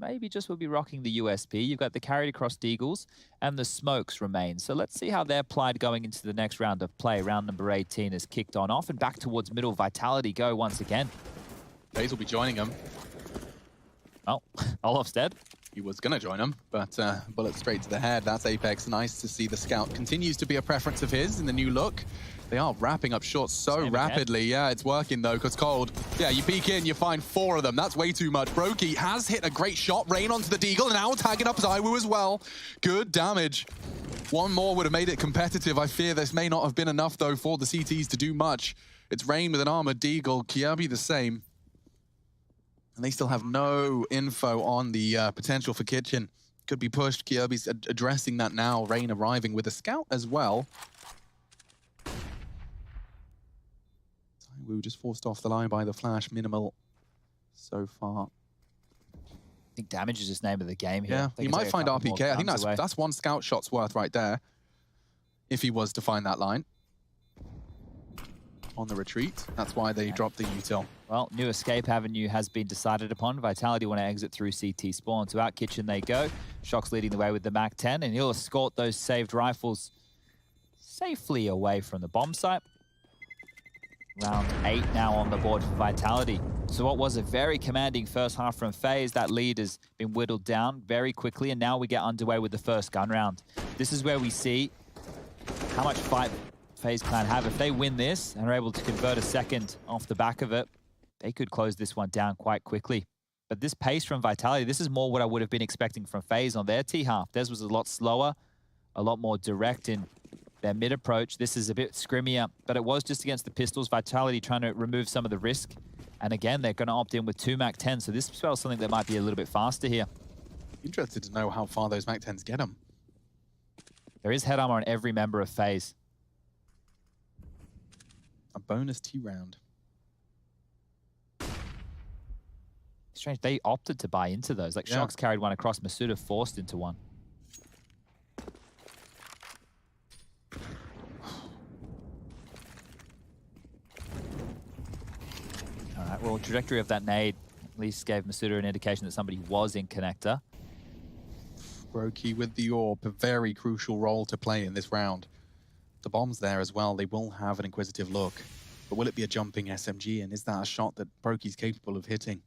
maybe just will be rocking the USP. You've got the carried across Deagles, and the smokes remain. So let's see how they're applied going into the next round of play. Round number 18 is kicked on off, and back towards middle. Vitality go once again. Faze will be joining him. Oh, Olaf's dead. He was going to join him, but bullet straight to the head. That's Apex. Nice to see the Scout continues to be a preference of his in the new look. They are wrapping up shots so rapidly. Yeah, it's working though, because Cold, yeah, you peek in, you find 4 of them. That's way too much. Brokey has hit a great shot. Rain onto the Deagle, and now tagging up Zywoo as well. Good damage. One more would have made it competitive. I fear this may not have been enough though for the CTs to do much. It's Rain with an armored Deagle. Kirby the same. And they still have no info on the potential for Kitchen. Could be pushed. Kirby's addressing that now. Rain arriving with a Scout as well. Zywoo just forced off the line by the flash. Minimal so far. I think damage is just name of the game here. Yeah, he might find RPK. I think that's 1 Scout shot's worth right there. If he was to find that line. On the retreat. That's why they dropped the util. Well, new escape avenue has been decided upon. Vitality want to exit through CT spawn. So out kitchen they go. Shock's leading the way with the Mac 10, and he'll escort those saved rifles safely away from the bomb site. Round 8 now on the board for Vitality. So what was a very commanding first half from Faze, that lead has been whittled down very quickly, and now we get underway with the first gun round. This is where we see how much fight Faze Clan have. If they win this and are able to convert a second off the back of it, they could close this one down quite quickly. But this pace from Vitality, this is more what I would have been expecting from Faze on their T-half. Theirs was a lot slower, a lot more direct in their mid-approach. This is a bit scrimmier, but it was just against the pistols. Vitality trying to remove some of the risk. And again, they're going to opt in with 2 Mac 10, so this spells something that might be a little bit faster here. Interested to know how far those Mac 10s get them. There is head armor on every member of Faze. A bonus T round. Strange, they opted to buy into those. Like, Shock's carried one across, Masuda forced into one. All right, well, trajectory of that nade at least gave Masuda an indication that somebody was in connector. Brokey with the AWP, a very crucial role to play in this round. The bomb's there as well. They will have an inquisitive look. But will it be a jumping SMG? And is that a shot that Brokey's capable of hitting?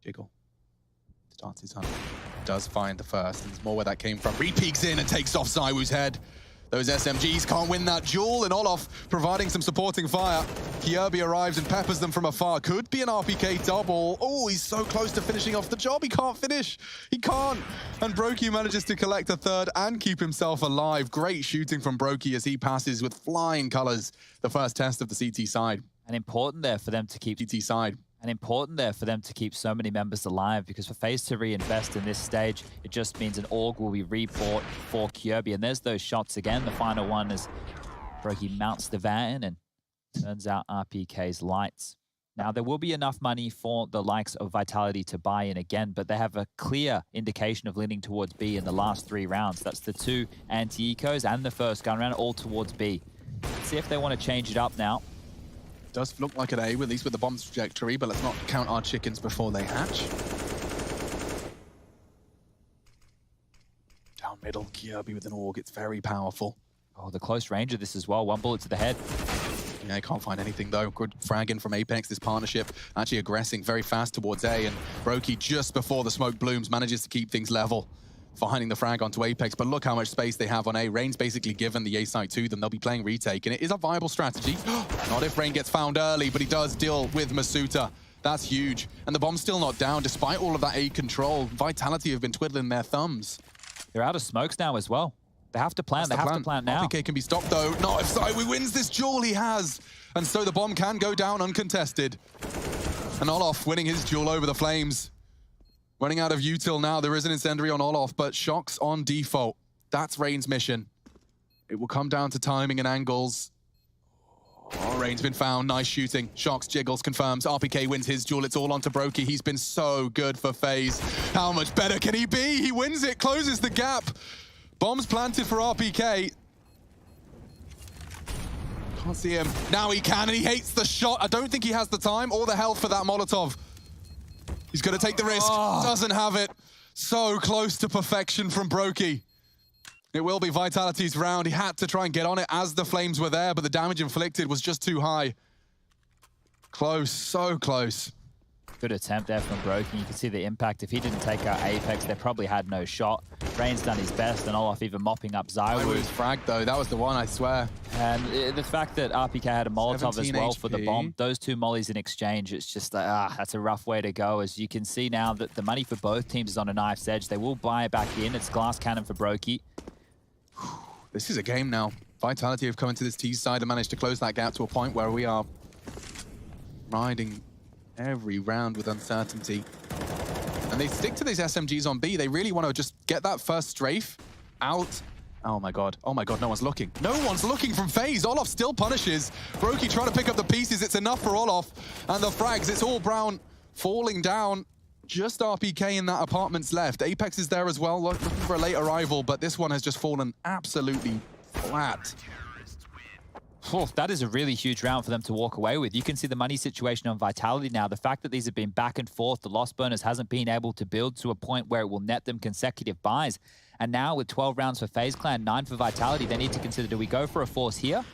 Jiggle. Starts his hunt. Does find the first. And there's more where that came from. Re-peeks in and takes off Zywoo's head. Those SMGs can't win that duel, and Olaf providing some supporting fire. Kirby arrives and peppers them from afar. Could be an RPK double. Oh, he's so close to finishing off the job. He can't finish. He can't. And Brokey manages to collect a third and keep himself alive. Great shooting from Brokey as he passes with flying colors the first test of the CT side. And important there for them to keep CT side. And important there for them to keep so many members alive, because for Faze to reinvest in this stage, it just means an AUG will be rebought for Kirby. And there's those shots again. The final one is Brokey mounts the van and turns out RPK's lights. Now, there will be enough money for the likes of Vitality to buy in again, but they have a clear indication of leaning towards B in the last 3 rounds. That's the 2 anti-ecos and the first gun round, all towards B. Let's see if they want to change it up now. Does look like an A, at least with the bomb's trajectory, but let's not count our chickens before they hatch. Down middle, Kirby with an AUG, it's very powerful. Oh, the close range of this as well. 1 bullet to the head. Yeah, I can't find anything though. Good fragging from Apex, this partnership actually aggressing very fast towards A, and Brokey just before the smoke blooms manages to keep things level. finding the frag onto Apex, but look how much space they have on A. Rain's basically given the A site to them. They'll be playing retake, and it is a viable strategy. Not if Rain gets found early, but he does deal with Masuta. That's huge. And the bomb's still not down, despite all of that A control. Vitality have been twiddling their thumbs. They're out of smokes now as well. They have to plan. They have to plan now. RPK can be stopped, though. Not if Sidewi wins this duel, he has. And so the bomb can go down uncontested. And Olof winning his duel over the Flames. Running out of util now. There is an incendiary on Olof, but Shock's on default. That's Rain's mission. It will come down to timing and angles. Oh, Rain's been found. Nice shooting. Shocks, jiggles, confirms. RPK wins his duel. It's all onto Brokey. He's been so good for Faze. How much better can he be? He wins it, closes the gap. Bombs planted for RPK. Can't see him. Now he can, and he hates the shot. I don't think he has the time or the health for that Molotov. He's going to take the risk. Doesn't have it. So close to perfection from Brokey. It will be Vitality's round. He had to try and get on it as the Flames were there, but the damage inflicted was just too high. Close, so close. Good attempt there from Brokey. You can see the impact. If he didn't take out Apex, they probably had no shot. Rain's done his best, and Olof even mopping up Zywu. I was fragged, though. That was the one, I swear. And the fact that RPK had a Molotov as well for the bomb, those two mollies in exchange, it's just like, that's a rough way to go. As you can see now that the money for both teams is on a knife's edge. They will buy it back in. It's glass cannon for Brokey. This is a game now. Vitality have come into this T side and managed to close that gap to a point where we are riding every round with uncertainty. And they stick to these SMGs on B. They really want to just get that first strafe out. Oh my god, no one's looking. No one's looking from Faze. Olof still punishes. Brokey trying to pick up the pieces. It's enough for Olof. And the frags, it's all Brown falling down. Just RPK in that apartment's left. Apex is there as well, looking for a late arrival, but this one has just fallen absolutely flat. Oh, that is a really huge round for them to walk away with. You can see the money situation on Vitality now. The fact that these have been back and forth, the Lost Burners hasn't been able to build to a point where it will net them consecutive buys. And now with 12 rounds for FaZe Clan, 9 for Vitality, they need to consider, do we go for a force here?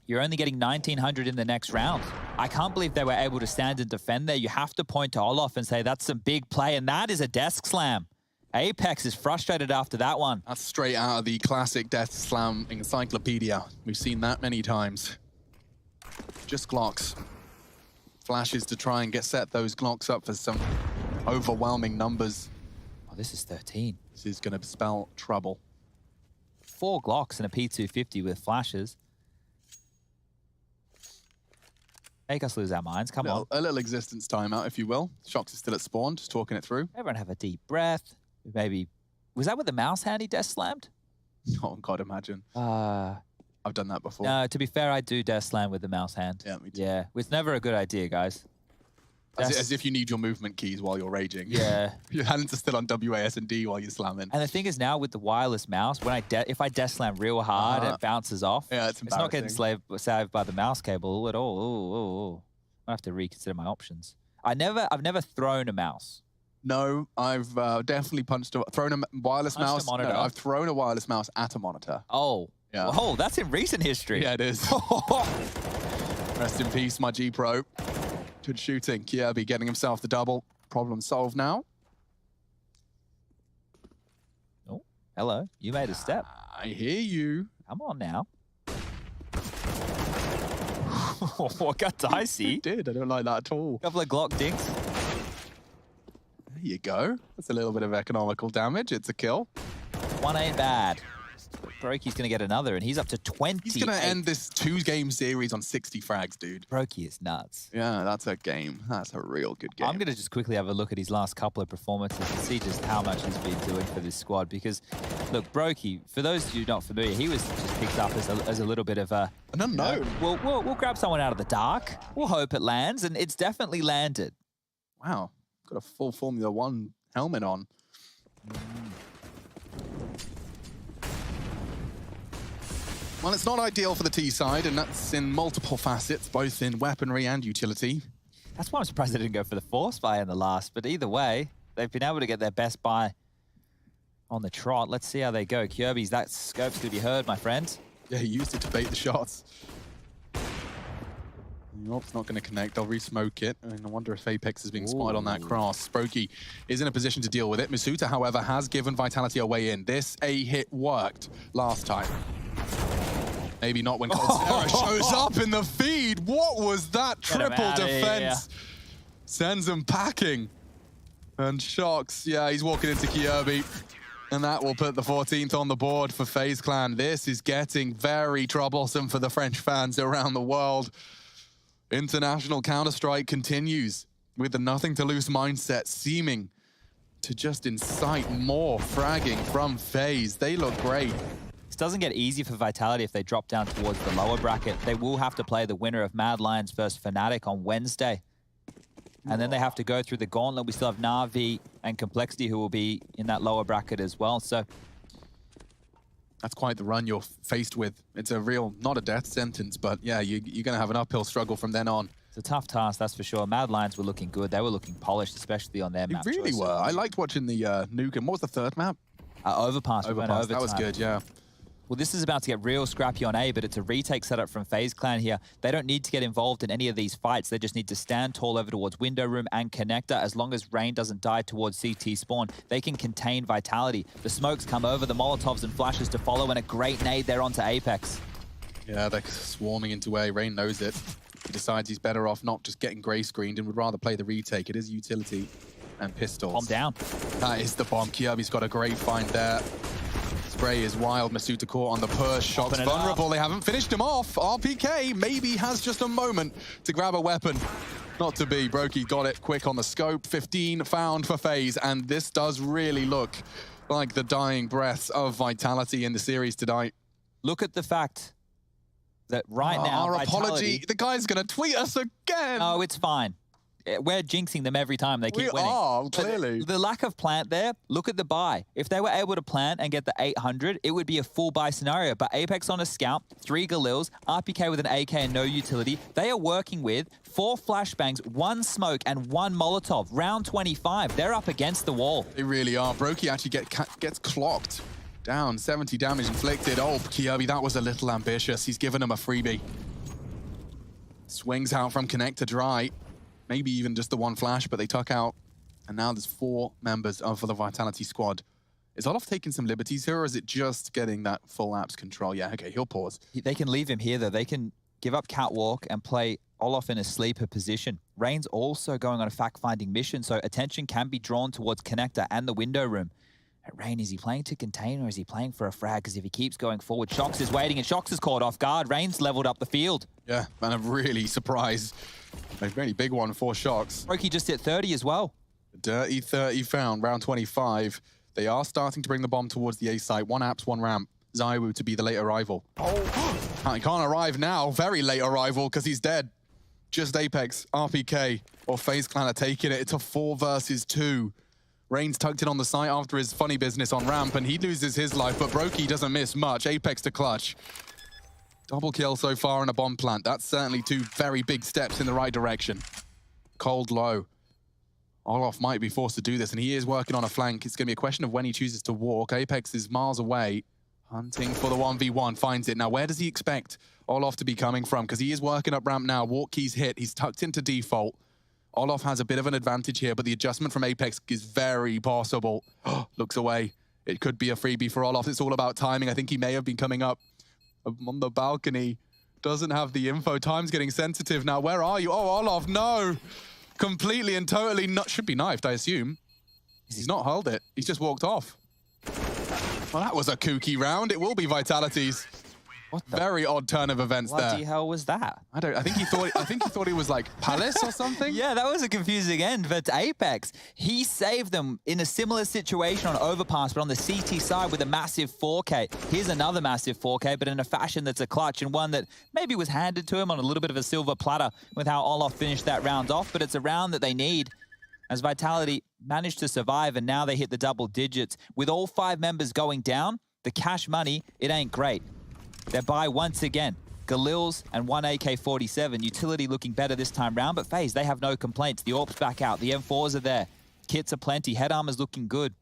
You're only getting 1,900 in the next round. I can't believe they were able to stand and defend there. You have to point to Olof and say, that's some big play, and that is a desk slam. Apex is frustrated after that one. That's straight out of the classic Death Slam encyclopedia. We've seen that many times. Just Glocks. Flashes to try and get set those Glocks up for some overwhelming numbers. Oh, this is 13. This is going to spell trouble. 4 Glocks and a P250 with flashes. Make us lose our minds, come on. A little existence timeout, if you will. Shocks is still at spawn, just talking it through. Everyone have a deep breath. Maybe, was that with the mouse hand he desk slammed? Oh, God, imagine. I've done that before. No, to be fair, I do desk slam with the mouse hand. Yeah, me too. Yeah, it's never a good idea, guys. As if you need your movement keys while you're raging. Yeah. Your hands are still on WAS and D while you're slamming. And the thing is now with the wireless mouse, when if I desk slam real hard, it bounces off. Yeah, it's not getting saved by the mouse cable at all. I have to reconsider my options. I've never thrown a mouse. No, I've definitely thrown a wireless mouse. A monitor. No, I've thrown a wireless mouse at a monitor. Oh. Yeah. Oh, that's in recent history. Yeah, it is. Rest in peace, my G Pro. Good shooting. Kirby getting himself the double. Problem solved now. Oh, hello. You made a step. I hear you. Come on now. What got dicey? It did. I don't like that at all. Couple of Glock dinks. There you go. That's a little bit of economical damage. It's a kill. One ain't bad. Brokey's going to get another, and he's up to 20. He's going to end this 2-game series on 60 frags, dude. Brokey is nuts. Yeah, that's a game. That's a real good game. I'm going to just quickly have a look at his last couple of performances and see just how much he's been doing for this squad. Because, look, Brokey, for those of you not familiar, he was just picked up as a little bit of a... An unknown. We'll grab someone out of the dark. We'll hope it lands, and it's definitely landed. Wow. Got a full Formula 1 helmet on. Well, it's not ideal for the T side, and that's in multiple facets, both in weaponry and utility. That's why I'm surprised they didn't go for the force buy in the last, but either way, they've been able to get their best buy on the trot. Let's see how they go. Kirby's, that scope's to be heard, my friend. Yeah, he used it to bait the shots. Nope's not going to connect. They'll re-smoke it. And I wonder if Apex is being spotted on that cross. Brokey is in a position to deal with it. Masuta, however, has given Vitality a way in. This A-hit worked last time. Maybe not when Coldzera shows up in the feed. What was that triple defense? Sends them packing. And Shox, yeah, he's walking into Kyobi. And that will put the 14th on the board for FaZe Clan. This is getting very troublesome for the French fans around the world. International Counter-Strike continues with the nothing-to-lose mindset, seeming to just incite more fragging from FaZe. They look great. This doesn't get easy for Vitality if they drop down towards the lower bracket. They will have to play the winner of Mad Lions versus Fnatic on Wednesday. And then they have to go through the gauntlet. We still have Na'Vi and Complexity who will be in that lower bracket as well. So that's quite the run you're faced with. It's a real, not a death sentence, but yeah, you're going to have an uphill struggle from then on. It's a tough task, that's for sure. Mad Lions were looking good. They were looking polished, especially on their map. They really were. I liked watching the nuke. And what was the third map? Overpass. Overpass. That was good, yeah. Well, this is about to get real scrappy on A, but it's a retake setup from FaZe Clan here. They don't need to get involved in any of these fights. They just need to stand tall over towards window room and connector. As long as Rain doesn't die towards CT spawn, they can contain Vitality. The smokes come over, the Molotovs and flashes to follow, and a great nade there onto Apex. Yeah, they're swarming into A. Rain knows it. He decides he's better off not just getting gray screened and would rather play the retake. It is utility and pistols. Bomb down. That is the bomb. Kyobi's got a great find there. Spray is wild. Masuta caught on the push. Shox vulnerable. They haven't finished him off. RPK maybe has just a moment to grab a weapon. Not to be. Brokey got it quick on the scope. 15 found for FaZe. And this does really look like the dying breaths of Vitality in the series tonight. Look at the fact that right now, our Vitality... apology. The guy's going to tweet us again. Oh, it's fine. We're jinxing them every time they keep winning. We are, clearly. But the lack of plant there, look at the buy. If they were able to plant and get the 800, it would be a full buy scenario. But Apex on a scout, 3 Galils, RPK with an AK and no utility. They are working with 4 flashbangs, 1 smoke, and 1 Molotov. Round 25. They're up against the wall. They really are. Brokey actually gets clocked. Down, 70 damage inflicted. Oh, Kyobi, that was a little ambitious. He's given him a freebie. Swings out from connector dry. Maybe even just the 1 flash, but they tuck out. And now there's 4 members of the Vitality squad. Is Olof taking some liberties here, or is it just getting that full apps control? Yeah, okay, he'll pause. They can leave him here, though. They can give up Catwalk and play Olof in a sleeper position. Rain's also going on a fact-finding mission, so attention can be drawn towards connector and the window room. Rain, is he playing to contain or is he playing for a frag? Because if he keeps going forward, Shox is waiting and Shox is caught off guard. Rain's leveled up the field. Yeah, and I'm really surprised. A very big one for Shox. Brokey just hit 30 as well. Dirty 30 found, round 25. They are starting to bring the bomb towards the A site. 1 apps, 1 ramp. Zaiwu to be the late arrival. Oh, he can't arrive now. Very late arrival because he's dead. Just Apex, RPK, or FaZe Clan are taking it. It's a 4 versus 2. Rain's tucked in on the site after his funny business on ramp, and he loses his life, but Brokey doesn't miss much. Apex to clutch. Double kill so far in a bomb plant. That's certainly 2 very big steps in the right direction. Cold low. Olof might be forced to do this, and he is working on a flank. It's going to be a question of when he chooses to walk. Apex is miles away, hunting for the 1v1, finds it. Now, where does he expect Olof to be coming from? Because he is working up ramp now. Walk key's hit. He's tucked into default. Olof has a bit of an advantage here, but the adjustment from Apex is very possible. Looks away. It could be a freebie for Olof. It's all about timing. I think he may have been coming up on the balcony. Doesn't have the info. Time's getting sensitive now. Where are you? Oh, Olof, no. Completely and totally not. Should be knifed, I assume. He's not held it. He's just walked off. Well, that was a kooky round. It will be Vitality's. What the very odd turn of events there. What the hell was that? I think he thought he was like Palace or something. Yeah, that was a confusing end. But Apex, he saved them in a similar situation on Overpass, but on the CT side with a massive 4K. Here's another massive 4K, but in a fashion that's a clutch and one that maybe was handed to him on a little bit of a silver platter with how Olof finished that round off. But it's a round that they need as Vitality managed to survive, and now they hit the double digits. With all 5 members going down, the cash money, it ain't great. They're by once again. Galils and 1 AK-47. Utility looking better this time round, but FaZe, they have no complaints. The AWP's back out. The M4s are there. Kits are plenty. Head armor's looking good.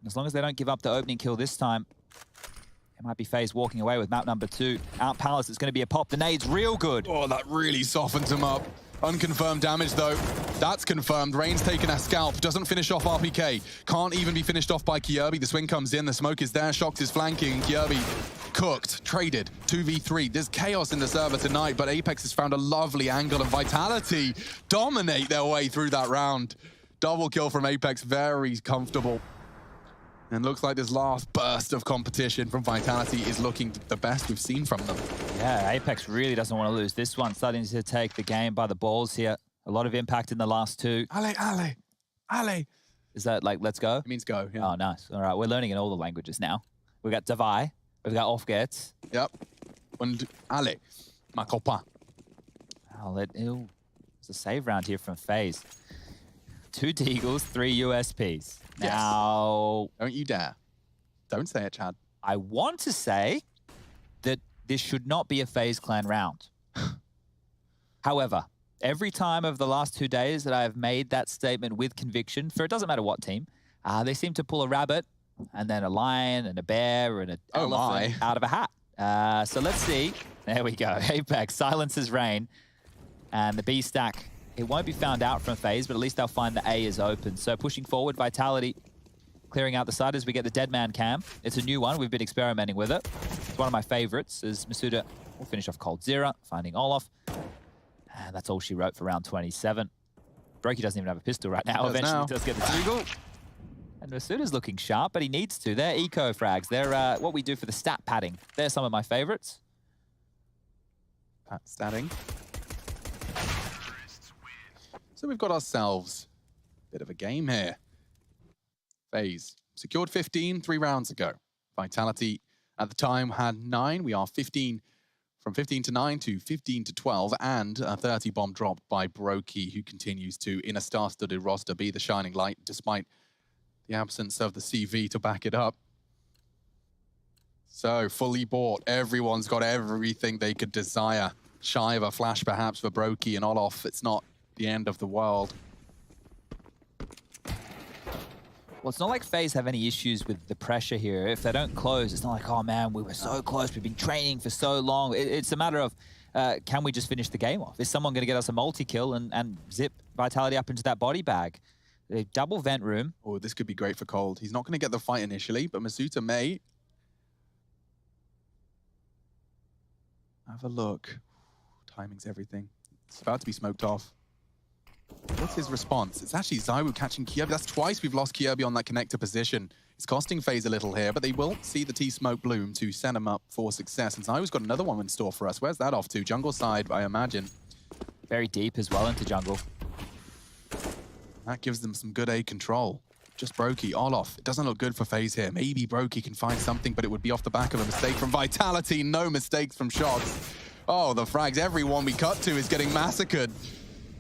As long as they don't give up the opening kill this time, It might be Faze walking away with map number 2. Out Palace, it's going to be a pop. The nade's real good. Oh, that really softens him up. Unconfirmed damage, though. That's confirmed. Rain's taken a scalp. Doesn't finish off RPK. Can't even be finished off by Kjaerbye. The swing comes in. The smoke is there. Shocked is flanking. Kjaerbye cooked. Traded. 2v3. There's chaos in the server tonight, but Apex has found a lovely angle, and Vitality dominate their way through that round. Double kill from Apex. Very comfortable. And looks like this last burst of competition from Vitality is looking the best we've seen from them. Yeah, Apex really doesn't want to lose this one. Starting to take the game by the balls here. A lot of impact in the last 2. Ale. Is that like, let's go? It means go, yeah. Oh, nice. All right, we're learning in all the languages now. We've got Davai. We've got Offgets. Yep. And Ale. Ma copa. It's a save round here from Faze. 2 Deagles, 3 USPs. Yes. Now, Don't you dare. Don't say it, Chad. I want to say that this should not be a FaZe Clan round. However, every time over the last 2 days that I have made that statement with conviction, for it doesn't matter what team, they seem to pull a rabbit and then a lion and a bear and an elephant out of a hat. So let's see. There we go. Apex silences Rain. And the B stack, it won't be found out from FaZe, but at least they'll find the A is open. So pushing forward, Vitality clearing out the side as we get the dead man cam. It's a new one. We've been experimenting with it. It's one of my favorites as Masuda will finish off Cold Zero, finding Olaf. And that's all she wrote for round 27. Brokey doesn't even have a pistol right now. Eventually he does get the Deagle. And Masuda's looking sharp, but he needs to. They're eco frags. They're what we do for the stat padding. They're some of my favorites. Statting. So we've got ourselves a bit of a game here. FaZe secured 15 3 rounds ago. Vitality at the time had 9. We are 15, from 15 to 9 to 15 to 12, and a 30 bomb drop by Brokey, who continues to, in a star-studded roster, be the shining light, despite the absence of the CV to back it up. So, fully bought. Everyone's got everything they could desire. Shy of a flash, perhaps, for Brokey and Olaf. It's not the end of the world. Well, it's not like FaZe have any issues with the pressure here. If they don't close, it's not like, oh man, we were so close, we've been training for so long. It's a matter of, can we just finish the game off? Is someone going to get us a multi-kill and zip Vitality up into that body bag? A double vent room. Oh, this could be great for Cold. He's not going to get the fight initially, but Masuda may. Have a look. Timing's everything. It's about to be smoked off. What's his response? It's actually Zywoo catching Kjaerbye. That's twice we've lost Kjaerbye on that connector position. It's costing FaZe a little here, but they will see the T-smoke bloom to set him up for success. And Zywoo's got another one in store for us. Where's that off to? Jungle side, I imagine. Very deep as well into jungle. That gives them some good A control. Just Brokey, Olaf. It doesn't look good for FaZe here. Maybe Brokey can find something, but it would be off the back of a mistake from Vitality. No mistakes from shots. Oh, the frags. Everyone we cut to is getting massacred.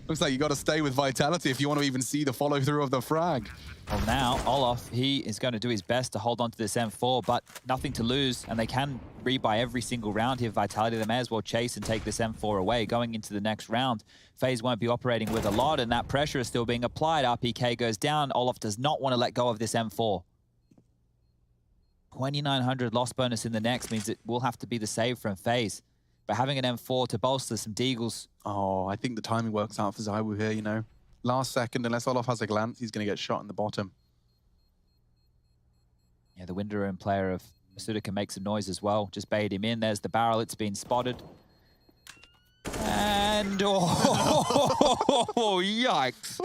Looks like you got to stay with Vitality if you want to even see the follow-through of the frag. Well, now, Olaf, he is going to do his best to hold on to this M4, but nothing to lose, and they can rebuy every single round here. Vitality, they may as well chase and take this M4 away. Going into the next round, FaZe won't be operating with a lot, and that pressure is still being applied. RPK goes down. Olaf does not want to let go of this M4. 2,900 loss bonus in the next means it will have to be the save from FaZe. But having an M4 to bolster some Deagles. Oh, I think the timing works out for Zywoo here, you know. Last second, unless Olaf has a glance, he's going to get shot in the bottom. Yeah, the window room player of Masuda can make some noise as well. Just bait him in. There's the barrel. It's been spotted. And, oh, yikes.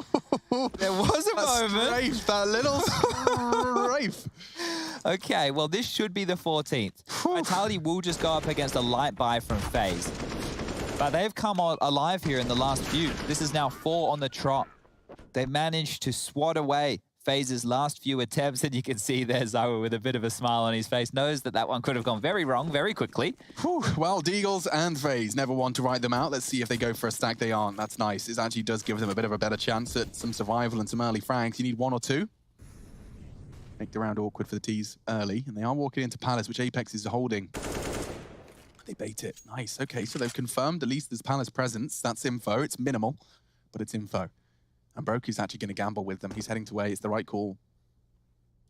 There was a moment. Strafe, that little strafe. Okay, well, this should be the 14th. Vitality will just go up against a light buy from FaZe. But they've come alive here in the last few. This is now 4 on the trot. They've managed to swat away FaZe's last few attempts, and you can see there Zywoo with a bit of a smile on his face, knows that that one could have gone very wrong very quickly. Well, Deagles and FaZe never want to write them out. Let's see if they go for a stack. They aren't. That's nice. It actually does give them a bit of a better chance at some survival and some early frags. You need 1 or 2. Make the round awkward for the T's early, and they are walking into Palace, which Apex is holding. They bait it. Nice. Okay, so they've confirmed at least there's Palace presence. That's info. It's minimal, but it's info. And Brokey's actually going to gamble with them. He's heading to A. It's the right call.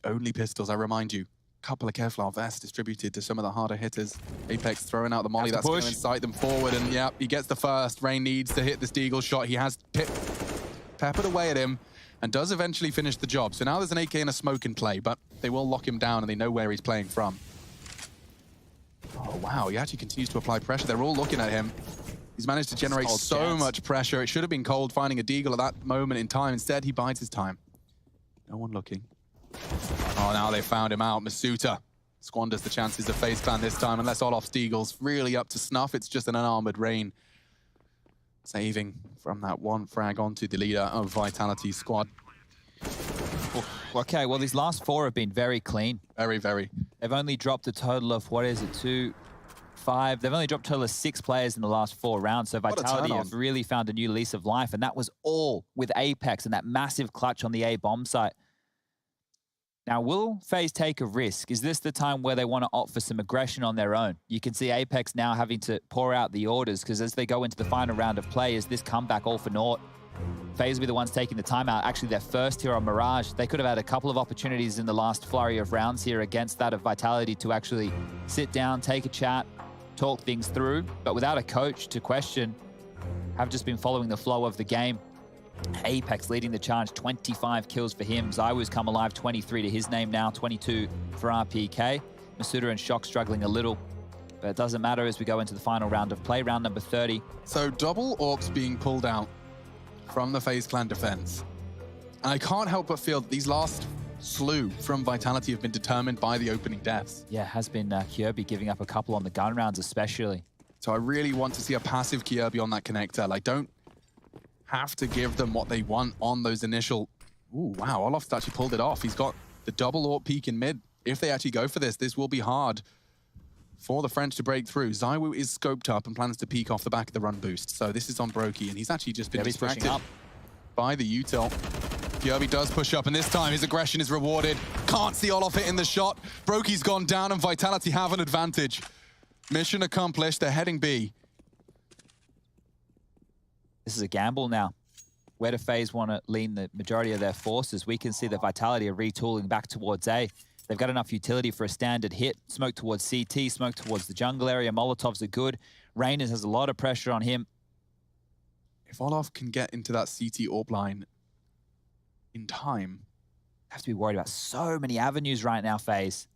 Only pistols, I remind you. Couple of Kevlar vests distributed to some of the harder hitters. Apex throwing out the molly. That's That's going push. to incite them forward. And yeah, he gets the first. Rain needs to hit this Deagle shot. He has peppered away at him and does eventually finish the job. So now there's an AK and a smoke in play, but they will lock him down and they know where he's playing from. Oh, wow. He actually continues to apply pressure. They're all looking at him. He's managed to generate so much pressure. It should have been Cold finding a Deagle at that moment in time. Instead, he bides his time. No one looking. Oh, now they found him out. Masuta squanders the chances of Faze Clan this time, unless Olof's Deagle's really up to snuff. It's just an unarmored Rain saving from that one frag onto the leader of Vitality's squad. Okay, well, these last 4 have been very clean. Very, very. They've only dropped a total of, what is it, 2, 5. They've only dropped a total of 6 players in the last 4 rounds. So Vitality have really found a new lease of life. And that was all with Apex and that massive clutch on the A bomb site. Now, will FaZe take a risk? Is this the time where they want to opt for some aggression on their own? You can see Apex now having to pour out the orders because as they go into the final round of play, is this comeback all for naught? FaZe will be the ones taking the timeout. Actually, their first here on Mirage. They could have had a couple of opportunities in the last flurry of rounds here against that of Vitality to actually sit down, take a chat, talk things through. But without a coach to question, have just been following the flow of the game. Apex leading the charge, 25 kills for him. ZywOo's come alive, 23 to his name now, 22 for RPK. Masuta and Shock struggling a little, but it doesn't matter as we go into the final round of play, round number 30. So double Orcs being pulled out from the FaZe Clan defense. And I can't help but feel that these last slew from Vitality have been determined by the opening deaths. Yeah, has been Kirby giving up a couple on the gun rounds especially. So I really want to see a passive Kirby on that connector. Like, don't have to give them what they want on those initial... Ooh, wow, Olof's actually pulled it off. He's got the double Orc peak in mid. If they actually go for this, this will be hard for the French to break through. ZywOo is scoped up and plans to peek off the back of the run boost. So this is on Brokey, and he's actually just been distracted by the util. Kirby does push up, and this time his aggression is rewarded. Can't see Olof hitting the shot. Brokey's gone down, and Vitality have an advantage. Mission accomplished. They're heading B. This is a gamble now. Where do FaZe want to lean the majority of their forces? We can see that Vitality are retooling back towards A. They've got enough utility for a standard hit. Smoke towards CT, smoke towards the jungle area. Molotovs are good. Rainers has a lot of pressure on him. If Olof can get into that CT AWP line in time... Have to be worried about so many avenues right now, FaZe.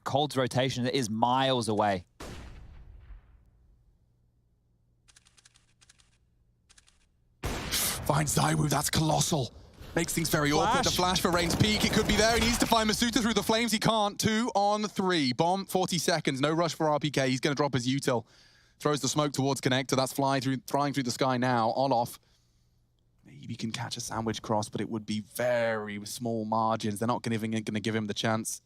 Cold's rotation is miles away. Finds ZywOo, that's colossal. Makes things very awkward. The flash for Rain's peak, it could be there. He needs to find Masuta through the flames. He can't. 2 on 3. Bomb, 40 seconds. No rush for RPK. He's going to drop his util. Throws the smoke towards connector. That's flying through the sky now. Olof maybe can catch a sandwich cross, but it would be very small margins. They're not going to give him the chance.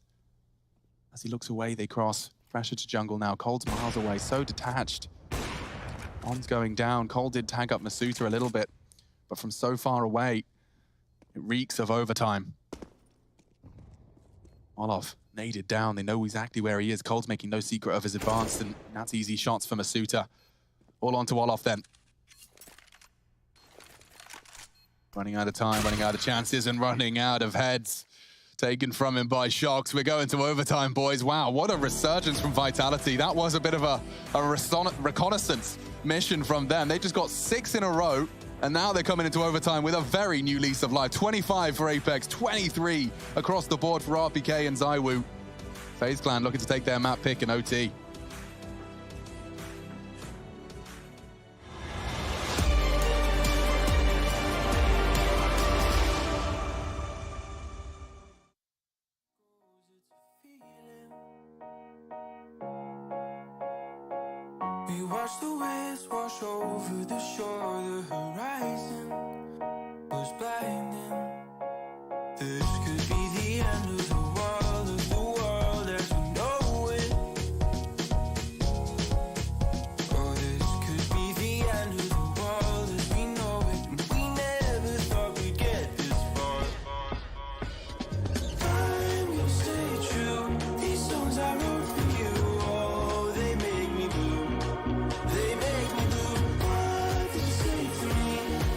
As he looks away, they cross. Pressure to jungle now. Cold's miles away, so detached. Bomb's going down. Cold did tag up Masuta a little bit, but from so far away, it reeks of overtime. Olof naded down. They know exactly where he is. Cold's making no secret of his advance, and that's easy shots for Masuta. All onto Olof then. Running out of time, running out of chances, and running out of heads. Taken from him by Shocks. We're going to overtime, boys. Wow, what a resurgence from Vitality. That was a bit of a reconnaissance mission from them. They just got 6 in a row. And now they're coming into overtime with a very new lease of life. 25 for Apex, 23 across the board for RPK and ZywOo. FaZe Clan looking to take their map pick in OT. We watch the waves wash over the shore, the horizon was blinding. This could be the end of the world as we know it. Oh, this could be the end of the world as we know it. And we never thought we'd get this far. I'm gonna stay true. These songs I wrote for you, oh, they make me blue. They make me blue. What you say to me?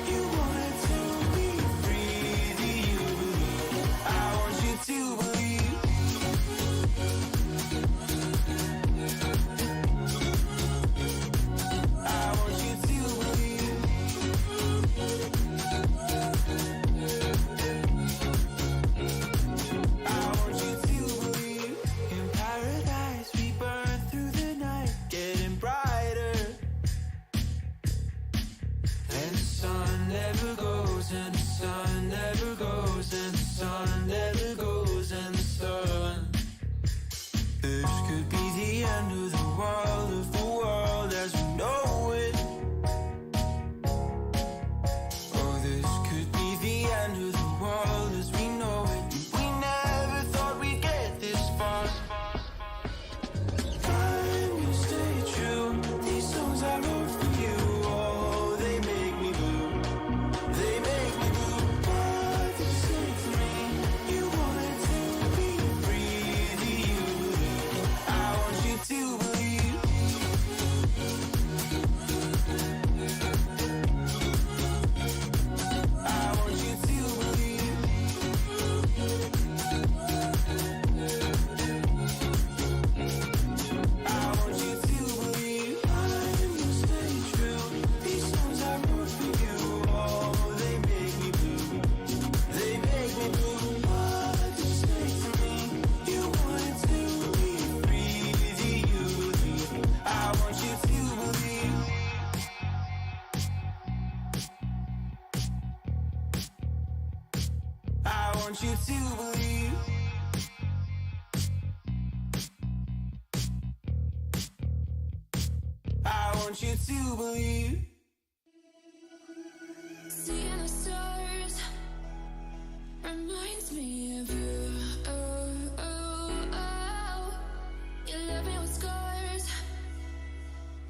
You wanted to be free. Do you believe? I want you to believe. want you to believe. I want you to believe. Seeing the stars reminds me of you. Oh, oh, oh. You left me with scars,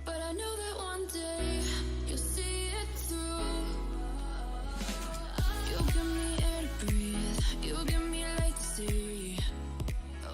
but I know that one day you'll see it through. You give me air to breathe, you give me light to see. Oh.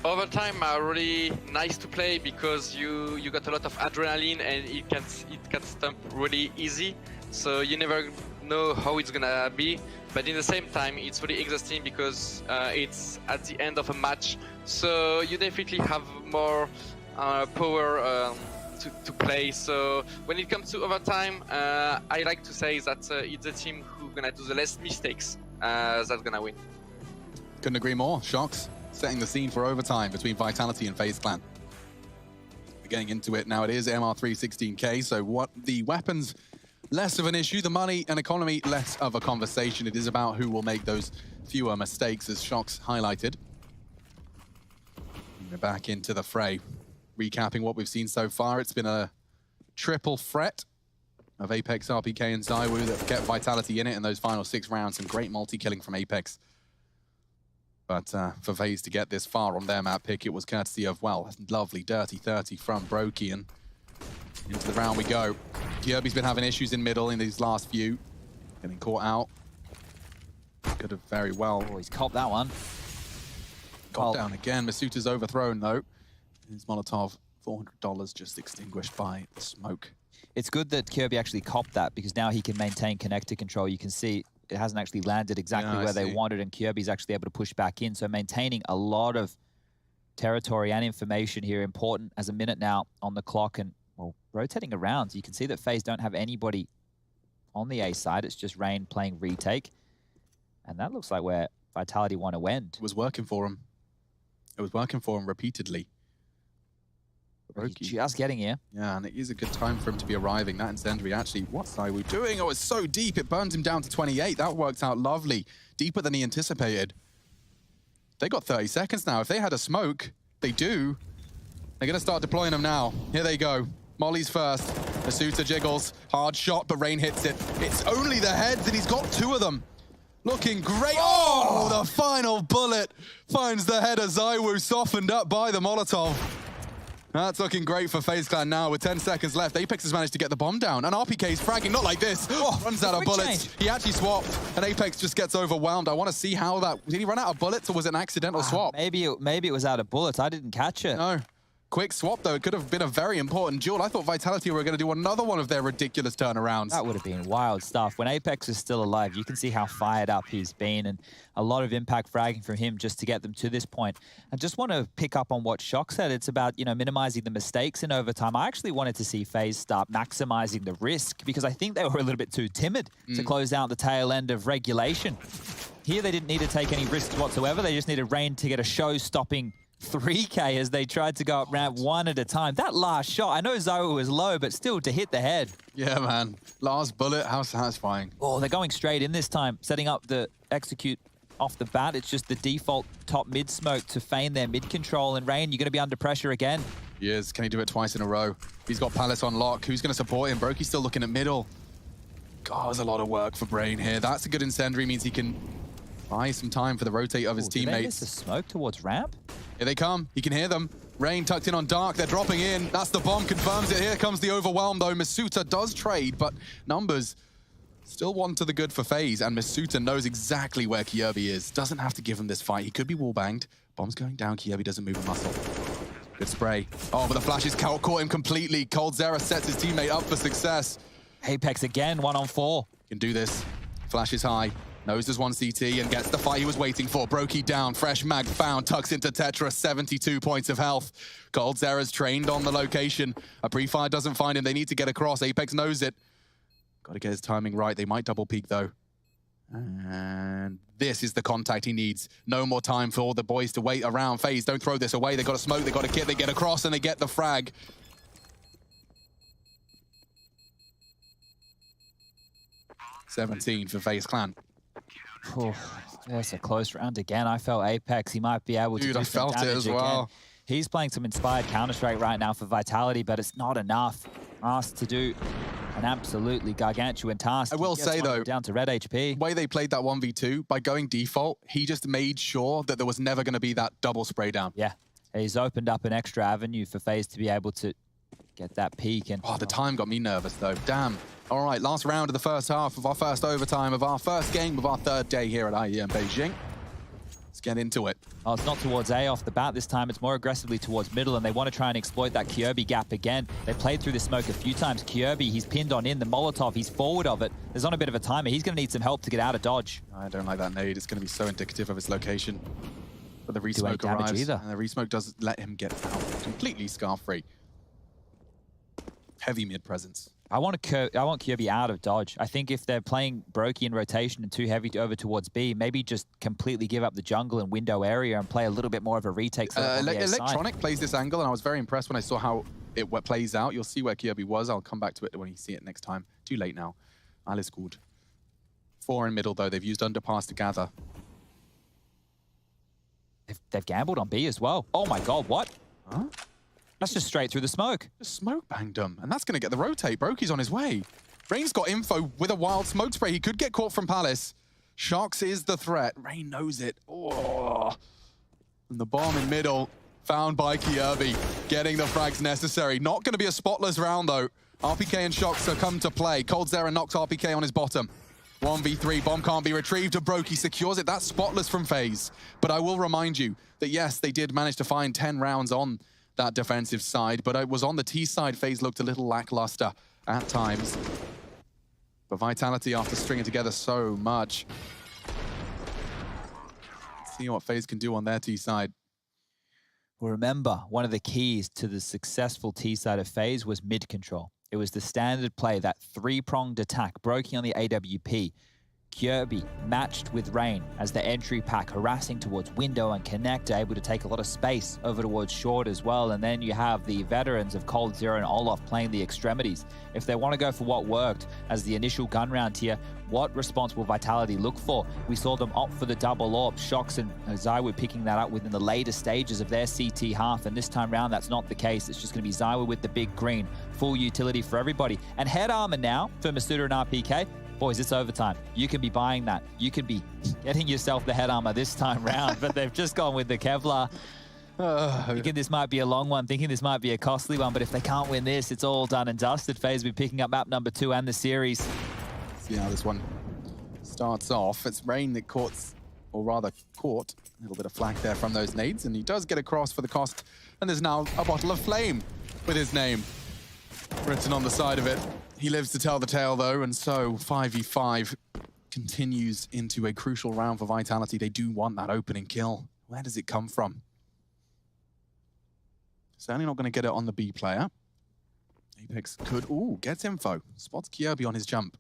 Overtime are really nice to play because you got a lot of adrenaline and it can stump really easy. So you never know how it's gonna be. But in the same time, it's really exhausting because it's at the end of a match. So you definitely have more power to play. So when it comes to overtime, I like to say that it's the team who's gonna do the less mistakes that's gonna win. Couldn't agree more. Shocks setting the scene for overtime between Vitality and FaZe Clan. We're getting into it now. It is MR316K, so what the weapons, less of an issue. The money and economy, less of a conversation. It is about who will make those fewer mistakes, as Shocks highlighted. And we're back into the fray. Recapping what we've seen so far, it's been a triple threat of Apex, RPK, and ZywOo that kept Vitality in it in those final 6 rounds. Some great multi-killing from Apex. But for FaZe to get this far on their map pick, it was courtesy of, well, lovely dirty 30 from Brokey. And into the round we go. Kjaerbye's been having issues in middle in these last few. Getting caught out. Could have very well. Oh, he's copped that one. Got down again. Misuta's overthrown, though. His Molotov, $400 just extinguished by the smoke. It's good that Kjaerbye actually copped that because now he can maintain connector control. You can see it hasn't actually landed exactly where they wanted, and Kjaerbye's actually able to push back in. So maintaining a lot of territory and information here, important as a minute now on the clock, and well, rotating around. You can see that FaZe don't have anybody on the A side. It's just Rain playing retake. And that looks like where Vitality want to end. It was working for him. It was working for him repeatedly. Just getting here. Yeah, and it is a good time for him to be arriving. That incendiary, actually, what's ZywOo doing? Oh, it's so deep. It burned him down to 28. That worked out lovely. Deeper than he anticipated. They got 30 seconds now. If they had a smoke, they do. They're going to start deploying them now. Here they go. Molly's first. Misuta jiggles. Hard shot, but Rain hits it. It's only the heads, and he's got 2 of them. Looking great. Oh, the final bullet finds the head of ZywOo, softened up by the Molotov. That's looking great for FaZe Clan now with 10 seconds left. Apex has managed to get the bomb down, and RPK's fragging, not like this. Runs out of bullets. He actually swapped, and Apex just gets overwhelmed. I want to see how that... Did he run out of bullets, or was it an accidental swap? Maybe it was out of bullets. I didn't catch it. No. Quick swap, though. It could have been a very important duel. I thought Vitality were going to do another one of their ridiculous turnarounds. That would have been wild stuff. When Apex is still alive, you can see how fired up he's been, and a lot of impact fragging from him just to get them to this point. I just want to pick up on what Shock said. It's about, you know, minimizing the mistakes in overtime. I actually wanted to see FaZe start maximizing the risk because I think they were a little bit too timid to close out the tail end of regulation. Here, they didn't need to take any risks whatsoever. They just needed Rain to get a show-stopping 3K as they tried to go up ramp 1 at a time. That last shot, I know ZywOo was low, but still to hit the head. Yeah, man. Last bullet, how satisfying. Oh, they're going straight in this time, setting up the execute off the bat. It's just the default top mid smoke to feign their mid control. And Rain, you're going to be under pressure again. He is. Can he do it twice in a row? He's got Palace on lock. Who's going to support him? Brokey's still looking at middle. God, there's a lot of work for Brain here. That's a good incendiary, means he can buy some time for the rotate of his teammates. Did they miss the smoke towards ramp? Here they come. He can hear them. Rain tucked in on Dark. They're dropping in. That's the bomb. Confirms it. Here comes the overwhelm, though. Misuta does trade, but numbers still one to the good for FaZe. And Misuta knows exactly where Kjaerbye is. Doesn't have to give him this fight. He could be wallbanged. Bomb's going down. Kjaerbye doesn't move a muscle. Good spray. Oh, but the flashes caught him completely. coldzera sets his teammate up for success. Apex again, 1-on-4. Can do this. Flashes high. Knows there's one CT and gets the fight he was waiting for. Brokey down, fresh mag found, tucks into Tetra, 72 points of health. coldzera's trained on the location. A pre-fire doesn't find him. They need to get across. Apex knows it. Got to get his timing right. They might double peek, though. And this is the contact he needs. No more time for all the boys to wait around. Faze, don't throw this away. They got to smoke, they got to kit, they get across, and they get the frag. $17 for Faze Clan. Oh, that's a close round again. I felt Apex. He might be able to do some damage. Dude, I felt it as well. He's playing some inspired Counter-Strike right now for Vitality, but it's not enough. Asked to do an absolutely gargantuan task. I will say, though, down to red HP. The way they played that 1v2, by going default, he just made sure that there was never going to be that double spray down. Yeah, he's opened up an extra avenue for FaZe to be able to get that peak. And oh, the time got me nervous, though. Damn. All right, last round of the first half of our first overtime of our first game of our third day here at IEM Beijing. Let's get into it. Oh, it's not towards A off the bat this time. It's more aggressively towards middle, and they want to try and exploit that Kirby gap again. They played through the smoke a few times. Kirby, he's pinned on in. The Molotov, he's forward of it. There's on a bit of a timer. He's going to need some help to get out of dodge. I don't like that nade. It's going to be so indicative of his location. But the resmoke arrives, and the resmoke does let him get out completely scar-free. Heavy mid presence. I want Kirby out of dodge. I think if they're playing Brokey in rotation and too heavy over towards B, maybe just completely give up the jungle and window area and play a little bit more of a retake. Electronic plays this angle, and I was very impressed when I saw how it plays out. You'll see where Kirby was. I'll come back to it when you see it next time. Too late now. Alice good. 4 in middle, though. They've used underpass to gather. They've gambled on B as well. Oh my god, what? Huh? That's just straight through the smoke. Just smoke banged him, and that's going to get the rotate. Brokey's on his way. Rain's got info with a wild smoke spray. He could get caught from Palace. Sharks is the threat. Rain knows it. Oh. And the bomb in middle, found by Kirby, getting the frags necessary. Not going to be a spotless round, though. RPK and Sharks are come to play. Cold Zera knocks RPK on his bottom. 1v3, bomb can't be retrieved, and Brokey secures it. That's spotless from FaZe. But I will remind you that, yes, they did manage to find 10 rounds on that defensive side, but it was on the T side. FaZe looked a little lackluster at times. But Vitality, after stringing together so much, let's see what FaZe can do on their T side. Well, remember, one of the keys to the successful T side of FaZe was mid control. It was the standard play, that 3-pronged attack, Brokey on the AWP. Kirby matched with Rain as the entry pack, harassing towards window and connector, able to take a lot of space over towards short as well. And then you have the veterans of Cold Zera and Olaf playing the extremities. If they want to go for what worked as the initial gun round here, what response will Vitality look for? We saw them opt for the double AWP. Shox and Zywood picking that up within the later stages of their CT half, and this time round that's not the case. It's just going to be Zywood with the big green, full utility for everybody. And head armor now for Masuda and RPK. Boys, it's overtime. You can be buying that. You can be getting yourself the head armor this time round, but they've just gone with the Kevlar. Thinking this might be a long one, thinking this might be a costly one, but if they can't win this, it's all done and dusted. FaZe will be picking up map number 2 and the series. See how this one starts off. It's Rain that caught a little bit of flack there from those nades, and he does get across for the cost, and there's now a bottle of flame with his name written on the side of it. He lives to tell the tale, though, and so 5v5 continues into a crucial round for Vitality. They do want that opening kill. Where does it come from? Certainly not going to get it on the B player. Apex could, gets info. Spots Kirby on his jump.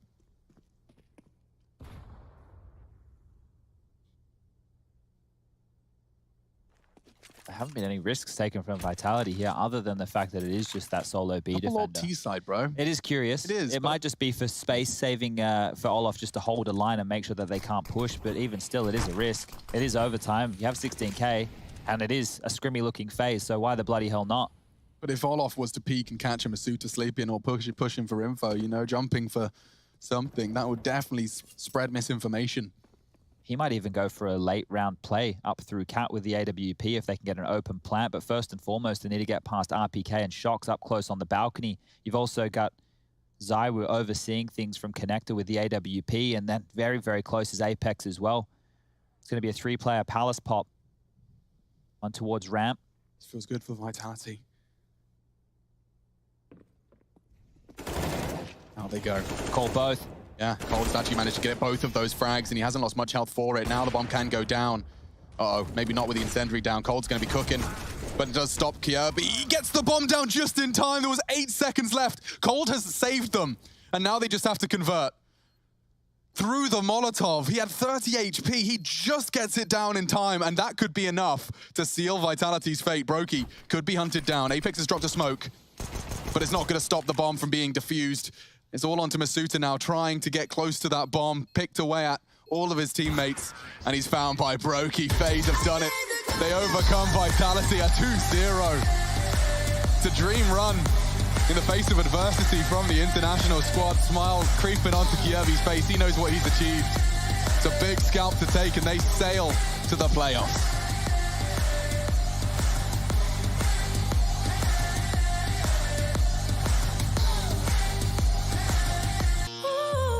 There haven't been any risks taken from Vitality here, other than the fact that it is just that solo B defender. T side, bro. It is curious. It is. It might just be for space saving for Olaf just to hold a line and make sure that they can't push, but even still, it is a risk. It is overtime. You have 16k, and it is a scrimmy looking FaZe, so why the bloody hell not? But if Olaf was to peek and catch him a suit to sleep in, or push him for info, you know, jumping for something, that would definitely spread misinformation. He might even go for a late round play up through Cat with the AWP if they can get an open plant. But first and foremost, they need to get past RPK and Shox up close on the balcony. You've also got Zywu overseeing things from connector with the AWP, and then very, very close is Apex as well. It's going to be a 3-player Palace pop on towards ramp. This feels good for Vitality. Out they go. Call both. Yeah, Cold's actually managed to get both of those frags, and he hasn't lost much health for it. Now the bomb can go down. Uh-oh, maybe not with the incendiary down. Cold's going to be cooking, but it does stop Kirby. He gets the bomb down just in time. There was 8 seconds left. Cold has saved them, and now they just have to convert. through the Molotov. He had 30 HP. He just gets it down in time, and that could be enough to seal Vitality's fate. Brokey could be hunted down. Apex has dropped a smoke, but it's not going to stop the bomb from being defused. It's all onto Masuta now, trying to get close to that bomb, picked away at all of his teammates, and he's found by Brokey. Faze have done it. They overcome Vitality at 2-0. It's a dream run in the face of adversity from the international squad. Smile creeping onto Kievi's face. He knows what he's achieved. It's a big scalp to take, and they sail to the playoffs.